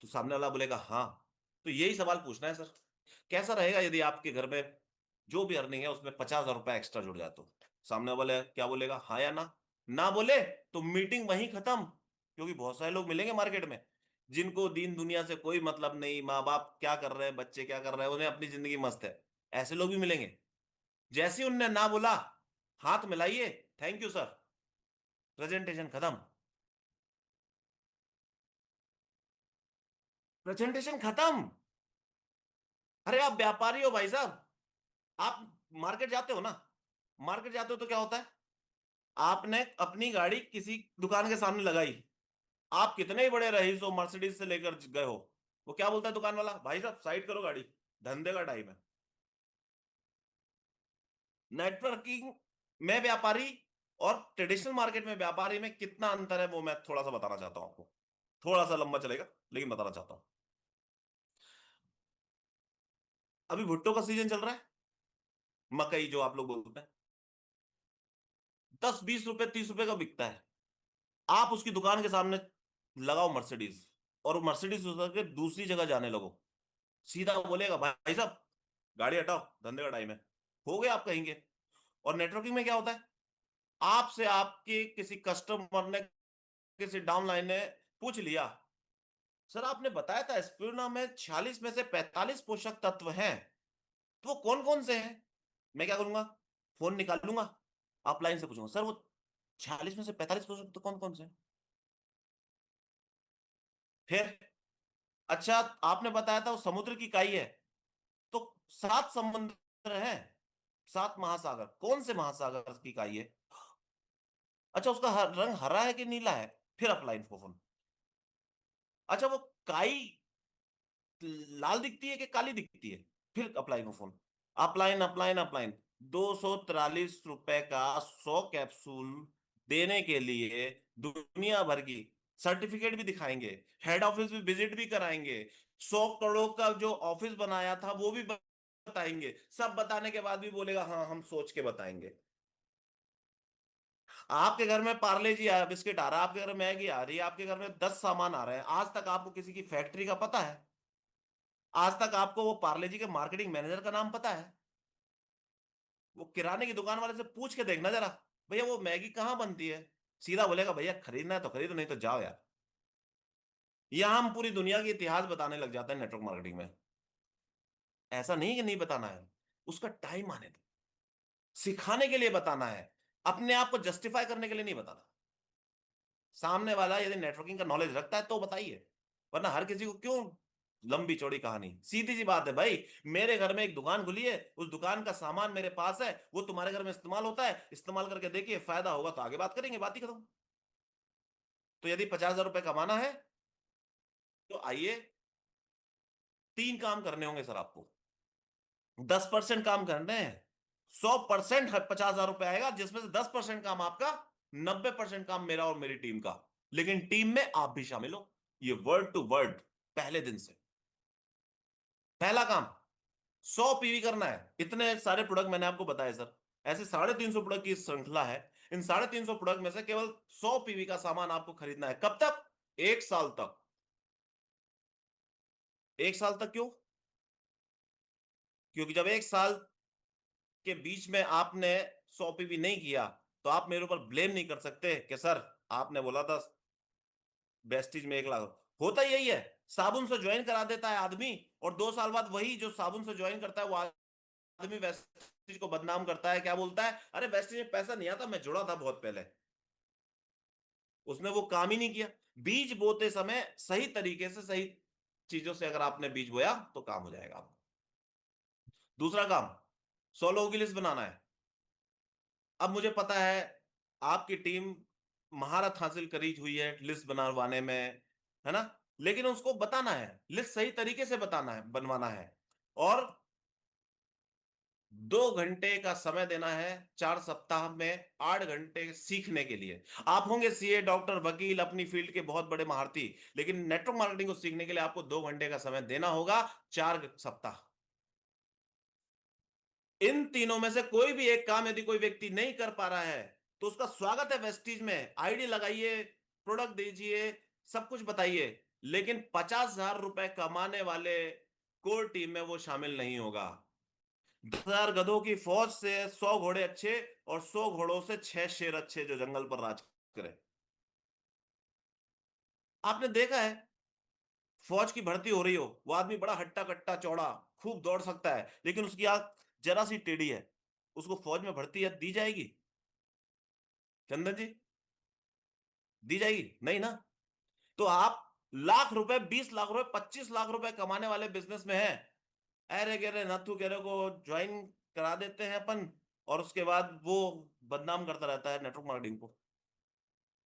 Speaker 1: तो सामने वाला बोलेगा हाँ। तो यही सवाल पूछना है सर, कैसा रहेगा यदि आपके घर में जो भी अर्निंग है उसमें 50,000 रुपए एक्स्ट्रा जुड़ जाए तो? सामने वाले क्या बोलेगा, हाँ या ना? ना बोले तो मीटिंग वहीं खत्म। क्योंकि बहुत सारे लोग मिलेंगे मार्केट में जिनको दीन दुनिया से कोई मतलब नहीं, माँ बाप क्या कर रहे हैं, बच्चे क्या कर रहे हैं, उन्हें अपनी जिंदगी मस्त है, ऐसे लोग भी मिलेंगे। जैसे ही उनने ना बोला, हाथ मिलाइए, थैंक यू सर, प्रेजेंटेशन खत्म। प्रेजेंटेशन खत्म। अरे आप व्यापारी हो भाई साहब, आप मार्केट जाते हो ना, मार्केट जाते हो तो क्या होता है? आपने अपनी गाड़ी किसी दुकान के सामने लगाई, आप कितने ही बड़े रईस हो, मर्सिडीज से लेकर गए हो, वो क्या बोलता है दुकान वाला, भाई साहब साइड करो गाड़ी, धंधे का टाइम है। नेटवर्किंग में व्यापारी और ट्रेडिशनल मार्केट में व्यापारी में कितना अंतर है वो मैं थोड़ा सा बताना चाहता हूं आपको। थोड़ा सा लंबा चलेगा लेकिन बताना चाहता हूं। अभी भुट्टो का सीजन चल रहा है, मकई जो आप लोग बोलते हैं, 10 20 रुपए 30 रुपए का बिकता है। आप उसकी दुकान के सामने लगाओ मर्सिडीज, और मर्सिडीज उतर के दूसरी जगह जाने लगो, सीधा बोलेगा भाई साहब गाड़ी हटाओ, धंधे का टाइम है, हो गया आप कहेंगे। और नेटवर्किंग में क्या होता है? आपसे आपके किसी कस्टमर ने, किसी डाउनलाइन ने पूछ लिया, सर आपने बताया था स्पिरुलिना में 46 में से 45 पोषक तत्व हैं, तो वो कौन कौन से हैं? मैं क्या करूंगा? फोन निकाल लूंगा, ऑफलाइन से पूछूंगा, सर वो 46 में से 45 पोषक तत्व कौन कौन से हैं? फिर अच्छा, आपने बताया था वो समुद्र की काई है, तो 7 समुद्र हैं, 7 महासागर, कौन से महासागर की काई है? अच्छा, उसका रंग हरा है कि नीला है? फिर अप्लाइन फोन। अच्छा, वो काई लाल दिखती है कि काली दिखती है? फिर अप्लाइन फोन। अप्लाइन अप्लाइन अप्लाइन। ₹243 का 100 कैप्सूल देने के लिए दुनिया भर की सर्टिफिकेट भी दिखाएंगे, हेड ऑफिस भी विजिट भी कराएंगे, 100 करोड़ का जो ऑफिस बनाया था वो भी बताएंगे। सब बताने के बाद भी बोलेगा हाँ हम सोच के बताएंगे। आपके घर में पार्ले जी आया बिस्किट आ रहा है, आपके घर में मैगी आ रही है, आपके घर में 10 सामान आ रहे हैं, आज तक आपको किसी की फैक्ट्री का पता है? आज तक आपको वो पार्ले जी के मार्केटिंग मैनेजर का नाम पता है? वो किराने की दुकान वाले से पूछ के देखना जरा, भैया वो मैगी कहाँ बनती है? सीधा बोलेगा भैया खरीदना है तो खरीदो, नहीं तो जाओ यार। यहां हम पूरी दुनिया की इतिहास बताने लग जाते हैं नेटवर्क मार्केटिंग में। ऐसा नहीं कि नहीं बताना है, उसका टाइम आने दो। सिखाने के लिए बताना है, अपने आप को जस्टिफाई करने के लिए नहीं बताना। सामने वाला यदि नेटवर्किंग का नॉलेज रखता है तो बताइए, वरना हर किसी को क्यों लंबी चौड़ी कहानी। सीधी सी बात है भाई, मेरे घर में एक दुकान खुली है, उस दुकान का सामान मेरे पास है, वो तुम्हारे घर में इस्तेमाल होता है, इस्तेमाल करके देखिए, फायदा होगा तो आगे बात करेंगे, बात ही खत्म। तो यदि 50,000 रुपए कमाना है तो आइए, 3 काम करने होंगे सर आपको। 10% काम करने हैं, 100% 50,000 रुपए आएगा, जिसमें से 10% काम आपका, 90% काम मेरा और मेरी टीम का। लेकिन टीम में आप भी शामिल हो, ये वर्ड टू वर्ड पहले दिन से। पहला काम, 100 पीवी करना है। इतने सारे प्रोडक्ट मैंने आपको बताए सर, ऐसे 350 प्रोडक्ट की श्रृंखला है। इन 350 प्रोडक्ट में से केवल 100 पीवी का सामान आपको खरीदना है। कब तक? 1 साल तक। 1 साल तक क्यों? क्योंकि जब 1 साल के बीच में आपने 100 पीवी नहीं किया, तो आप मेरे ऊपर ब्लेम नहीं कर सकते कि सर आपने बोला था वेस्टिज में 1 लाख। होता यही है, साबुन से ज्वाइन करा देता है आदमी, और 2 साल बाद वही जो साबुन से ज्वाइन करता है वो आदमी वेस्टिज को बदनाम करता है। क्या बोलता है? अरे वेस्टिज में पैसा नहीं आता, मैं जुड़ा था बहुत पहले। उसने वो काम ही नहीं किया। बीज बोते समय सही तरीके से, सही चीजों से अगर आपने बीज बोया तो काम हो जाएगा आपका। दूसरा काम, 100 लोगों की लिस्ट बनाना है। अब मुझे पता है आपकी टीम महारत हासिल करी हुई है लिस्ट बनवाने में, है ना? लेकिन उसको बताना है, लिस्ट सही तरीके से बताना है, बनवाना है। और 2 घंटे का समय देना है, 4 सप्ताह में 8 घंटे सीखने के लिए। आप होंगे सीए, डॉक्टर, वकील, अपनी फील्ड के बहुत बड़े महारथी, लेकिन नेटवर्क मार्केटिंग को सीखने के लिए आपको 2 घंटे का समय देना होगा, 4 सप्ताह। इन तीनों में से कोई भी एक काम यदि कोई व्यक्ति नहीं कर पा रहा है, तो उसका स्वागत है वेस्टीज में। आईडी लगाइए, प्रोडक्ट दीजिए, सब कुछ बताइए, लेकिन 50,000 रुपए कमाने वाले कोर टीम में वो शामिल नहीं होगा। 10,000 गधों की फौज से 100 घोड़े अच्छे, और 100 घोड़ों से 6 शेर अच्छे जो जंगल पर राज करे। आपने देखा है, फौज की भर्ती हो रही हो, वो आदमी बड़ा हट्टा कट्टा चौड़ा, खूब दौड़ सकता है, लेकिन उसकी आंख जरा सी टेढ़ी है, उसको फौज में भर्ती है दी जाएगी? चंदन जी, दी जाएगी नहीं ना? तो आप लाख रुपए, 20 लाख रुपए, 25 लाख रुपए कमाने वाले बिजनेस में हैं, अरे गहरे नथु गहरे को ज्वाइन करा देते हैं अपन, और उसके बाद वो बदनाम करता रहता है नेटवर्क मार्केटिंग को।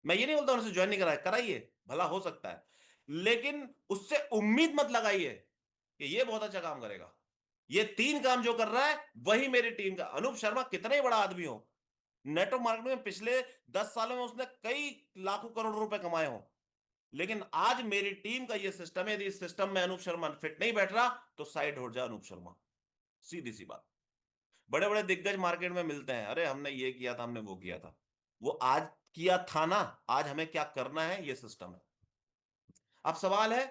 Speaker 1: मैं ये नहीं बोलता उनसे ज्वाइन नहीं कराए, कराइए, भला हो सकता है, लेकिन उससे उम्मीद मत लगाइए कि ये बहुत अच्छा काम करेगा। ये 3 काम जो कर रहा है वही मेरी टीम का। अनूप शर्मा कितना ही बड़ा आदमी हो, नेटवर्क मार्केट में पिछले 10 सालों में उसने कई लाखों करोड़ रुपए कमाए हो, लेकिन आज मेरी टीम का ये सिस्टम है, यदि इस सिस्टम में अनूप शर्मा फिट नहीं बैठ रहा तो साइड हो जाए अनूप शर्मा। सीधी सी बात। बड़े बड़े दिग्गज मार्केट में मिलते हैं, अरे हमने ये किया था, हमने वो किया था। वो आज किया था ना, आज हमें क्या करना है ये सिस्टम है। अब सवाल है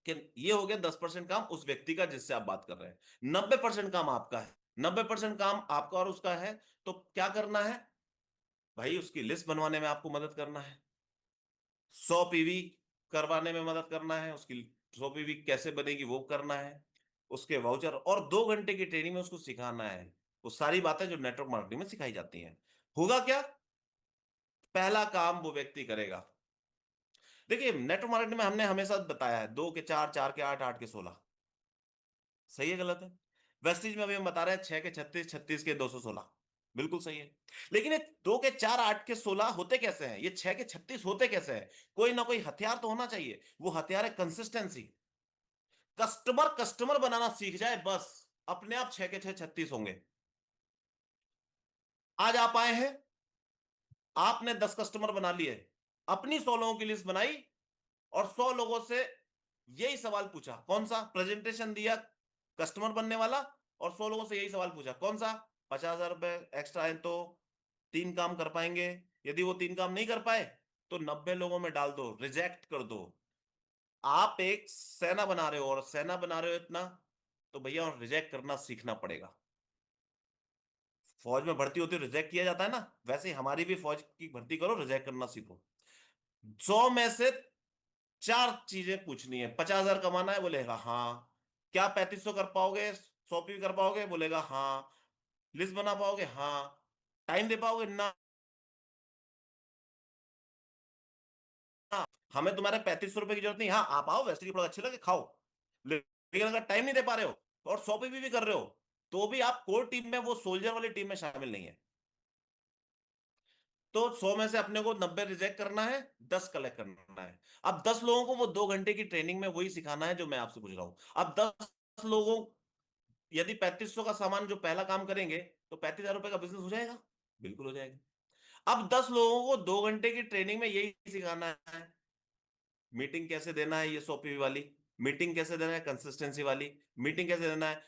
Speaker 1: कि ये हो गया 10% काम उस व्यक्ति का जिससे आप बात कर रहे हैं, 90% काम आपका है। 90% काम आपका और उसका है, तो क्या करना है भाई? उसकी लिस्ट बनवाने में आपको मदद करना है, 100 पीवी करवाने में मदद करना है, उसकी 100 पीवी कैसे बनेगी वो करना है, उसके वाउचर, और 2 घंटे की ट्रेनिंग में उसको सिखाना है वो सारी बातें जो नेटवर्क मार्केटिंग में सिखाई जाती हैं। होगा क्या? पहला काम वो व्यक्ति करेगा, देखिए नेटवर्क मार्केटिंग में हमने हमेशा बताया है 2 के 4, 4 के 8, 8 के 16। सही है गलत है? वेस्टीज में अभी हम बता रहे हैं 6 के 36, 36 के 216। बिल्कुल सही है। लेकिन ये 2 के 4, 8 के 16 होते कैसे हैं? ये 6 के 36 होते कैसे हैं? कोई ना कोई हथियार तो होना चाहिए। वो हथियार है कंसिस्टेंसी। कस्टमर कस्टमर बनाना सीख जाए बस, अपने आप 6 के 6 36 होंगे। आज आप आए हैं, आपने 10 कस्टमर बना लिए, अपनी 100 लोगों की लिस्ट बनाई और 100 लोगों से यही सवाल पूछा, कौन सा प्रेजेंटेशन दिया कस्टमर बनने वाला, और 100 लोगों से यही सवाल पूछा, कौन सा 50,000 रुपए एक्स्ट्रा आए तो 3 काम कर पाएंगे। यदि वो 3 काम नहीं कर पाए तो 90 लोगों में डाल दो, रिजेक्ट कर दो। आप एक सेना बना रहे हो, और सेना बना रहे हो इतना, तो भैया और रिजेक्ट करना सीखना पड़ेगा। फौज में भर्ती होती है, रिजेक्ट किया जाता है ना, वैसे ही हमारी भी फौज की भर्ती करो, रिजेक्ट करना सीखो। 100 में से 4 चीजें पूछनी है। 50,000 कमाना है, बोलेगा हाँ। क्या 3500 कर पाओगे? 100 कर पाओगे? बोलेगा हाँ। लिस्ट बना पाओगे? हाँ। टाइम दे पाओगे? ना। हमें तुम्हारे 3500 रुपए की जरूरत नहीं, हाँ आप आओ, वैसे ही प्रोडक्ट अच्छे लगे खाओ। लेकिन अगर टाइम नहीं दे पा रहे हो और 100 भी कर रहे हो, तो भी आप कोर टीम में, वो सोल्जर वाली टीम में शामिल नहीं है। तो 100 में से अपने को 90 रिजेक्ट करना है, 10 कलेक्ट करना है। अब 10 लोगों को वो 2 घंटे की ट्रेनिंग में वही सिखाना है जो मैं आपसे पूछ रहा हूं। अब 10 लोगों, यदि 3500 का सामान जो पहला काम करेंगे, तो 35,000 रुपए का बिजनेस हो जाएगा। बिल्कुल हो जाएगा। अब 10 लोगों को 2 घंटे की ट्रेनिंग में यही सिखाना है, मीटिंग कैसे देना है, ये 100 वाली मीटिंग कैसे देना है, कंसिस्टेंसी वाली मीटिंग कैसे देना है।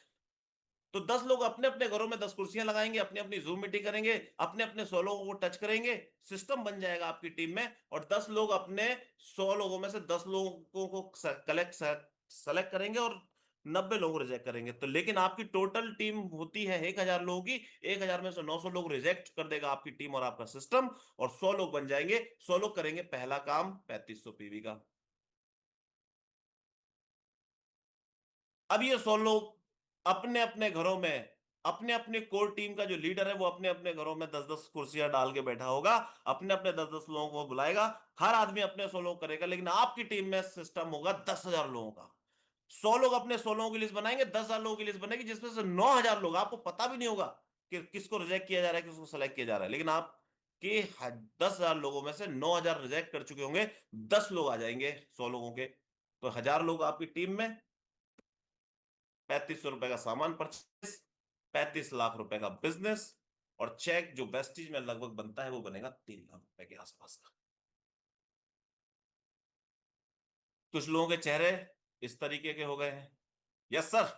Speaker 1: तो 10 लोग अपने अपने घरों में 10 कुर्सियां लगाएंगे, अपनी अपनी जूम मीटिंग करेंगे, अपने अपने 100 लोगों को टच करेंगे, सिस्टम बन जाएगा आपकी टीम में। और 10 लोग अपने 100 लोगों में से 10 लोगों को कलेक्ट सेलेक्ट करेंगे और 90 लोगों को रिजेक्ट करेंगे। तो लेकिन आपकी टोटल टीम होती है 1,000 लोगों की, 1,000 में से 900 लोग रिजेक्ट कर देगा आपकी टीम और आपका सिस्टम, और 100 लोग बन जाएंगे। 100 लोग करेंगे पहला काम 3500 पीवी का। अब ये 100 लोग अपने अपने घरों में, अपने अपने कोर टीम का जो लीडर है वो अपने अपने घरों में 10-10 कुर्सियां डाल के बैठा होगा, अपने अपने 10-10 लोगों को बुलाएगा, हर आदमी अपने 100 लोग करेगा। लेकिन आपकी टीम में सिस्टम होगा 10,000 लोगों का। 100 लोग अपने 100 लोगों की लिस्ट बनाएंगे, 10,000 लोगों की लिस्ट बनेगी, जिसमें से 9,000 लोग, आपको पता भी नहीं होगा कि किसको रिजेक्ट किया जा रहा है, किसको सेलेक्ट किया जा रहा है, लेकिन आप कि 10,000 लोगों में से 9,000 रिजेक्ट कर चुके होंगे, 10 लोग आ जाएंगे 100 लोगों के। तो 1,000 लोग आपकी टीम में, 3500 रुपए का सामान परचेस, 35 लाख रुपए का बिजनेस, और चेक जो वेस्टीज में लगभग बनता है वो बनेगा 3 लाख रुपए के आसपास का। कुछ लोगों के चेहरे इस तरीके के हो गए हैं, यस सर,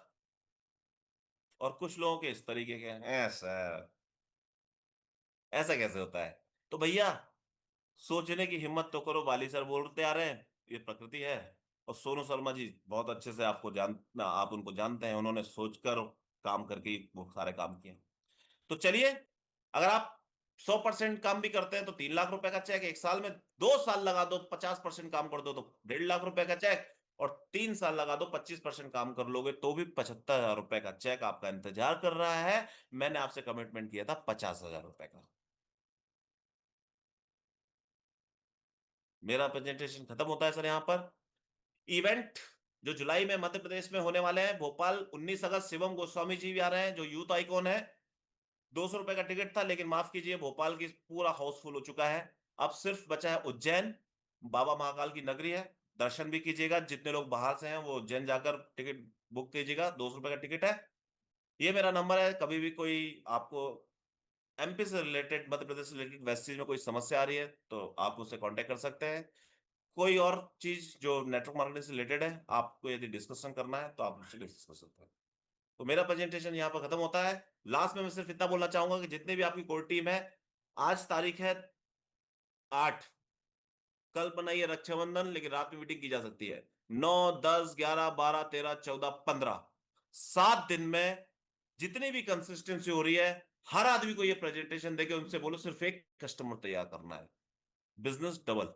Speaker 1: और कुछ लोगों के इस तरीके के हैं, सर ऐसा कैसे होता है? तो भैया सोचने की हिम्मत तो करो। बाली सर बोलते आ रहे हैं, ये प्रकृति है। और सोनू शर्मा जी बहुत अच्छे से आपको आप उनको जानते हैं, उन्होंने सोचकर काम करके ही वो सारे काम किए। तो चलिए, अगर आप 100% काम भी करते हैं तो 3 लाख रुपए का चेक, 1 साल में 2 साल लगा दो 50% काम कर दो तो 1.5 लाख रुपए का चेक, और 3 साल लगा दो 25% काम कर लोगे तो भी 75,000 रुपए का चेक आपका इंतजार कर रहा है। मैंने आपसे कमिटमेंट किया था 50,000 रुपए का। मेरा प्रेजेंटेशन खत्म होता है सर यहाँ पर। इवेंट जो जुलाई में मध्य प्रदेश में होने वाले हैं, भोपाल 19 अगस्त, शिवम गोस्वामी जी भी आ रहे हैं जो यूथ आइकॉन है। 200 रुपए का टिकट था, लेकिन माफ कीजिए भोपाल की पूरा हाउसफुल हो चुका है। अब सिर्फ बचा है उज्जैन, बाबा महाकाल की नगरी है। दर्शन भी कीजिएगा, जितने लोग बाहर से हैं वो उज्जैन जाकर टिकट बुक कीजिएगा, 200 रुपए का टिकट है। ये मेरा नंबर है, कभी भी कोई आपको एमपी से रिलेटेड, मध्य प्रदेश से रिलेटेड वेस्टेज में कोई समस्या आ रही है तो आप मुझसे कांटेक्ट कर सकते हैं। कोई और चीज जो नेटवर्क मार्केटिंग से रिलेटेड है, आपको यदि डिस्कशन करना है तो आप मुझसे डिस्कस कर सकते हैं। तो मेरा प्रेजेंटेशन यहाँ पर खत्म होता है। लास्ट में मैं सिर्फ इतना बोलना चाहूंगा कि जितने भी आपकी कोर टीम है, आज तारीख है 8, कल बनाइए रक्षाबंधन, लेकिन रात में मीटिंग की जा सकती है। 9, 10, 11, 12, 13, 14, 15, 7 दिन में जितनी भी कंसिस्टेंसी हो रही है, हर आदमी को ये प्रेजेंटेशन देके उनसे बोलो सिर्फ एक कस्टमर तैयार करना है, बिजनेस डबल।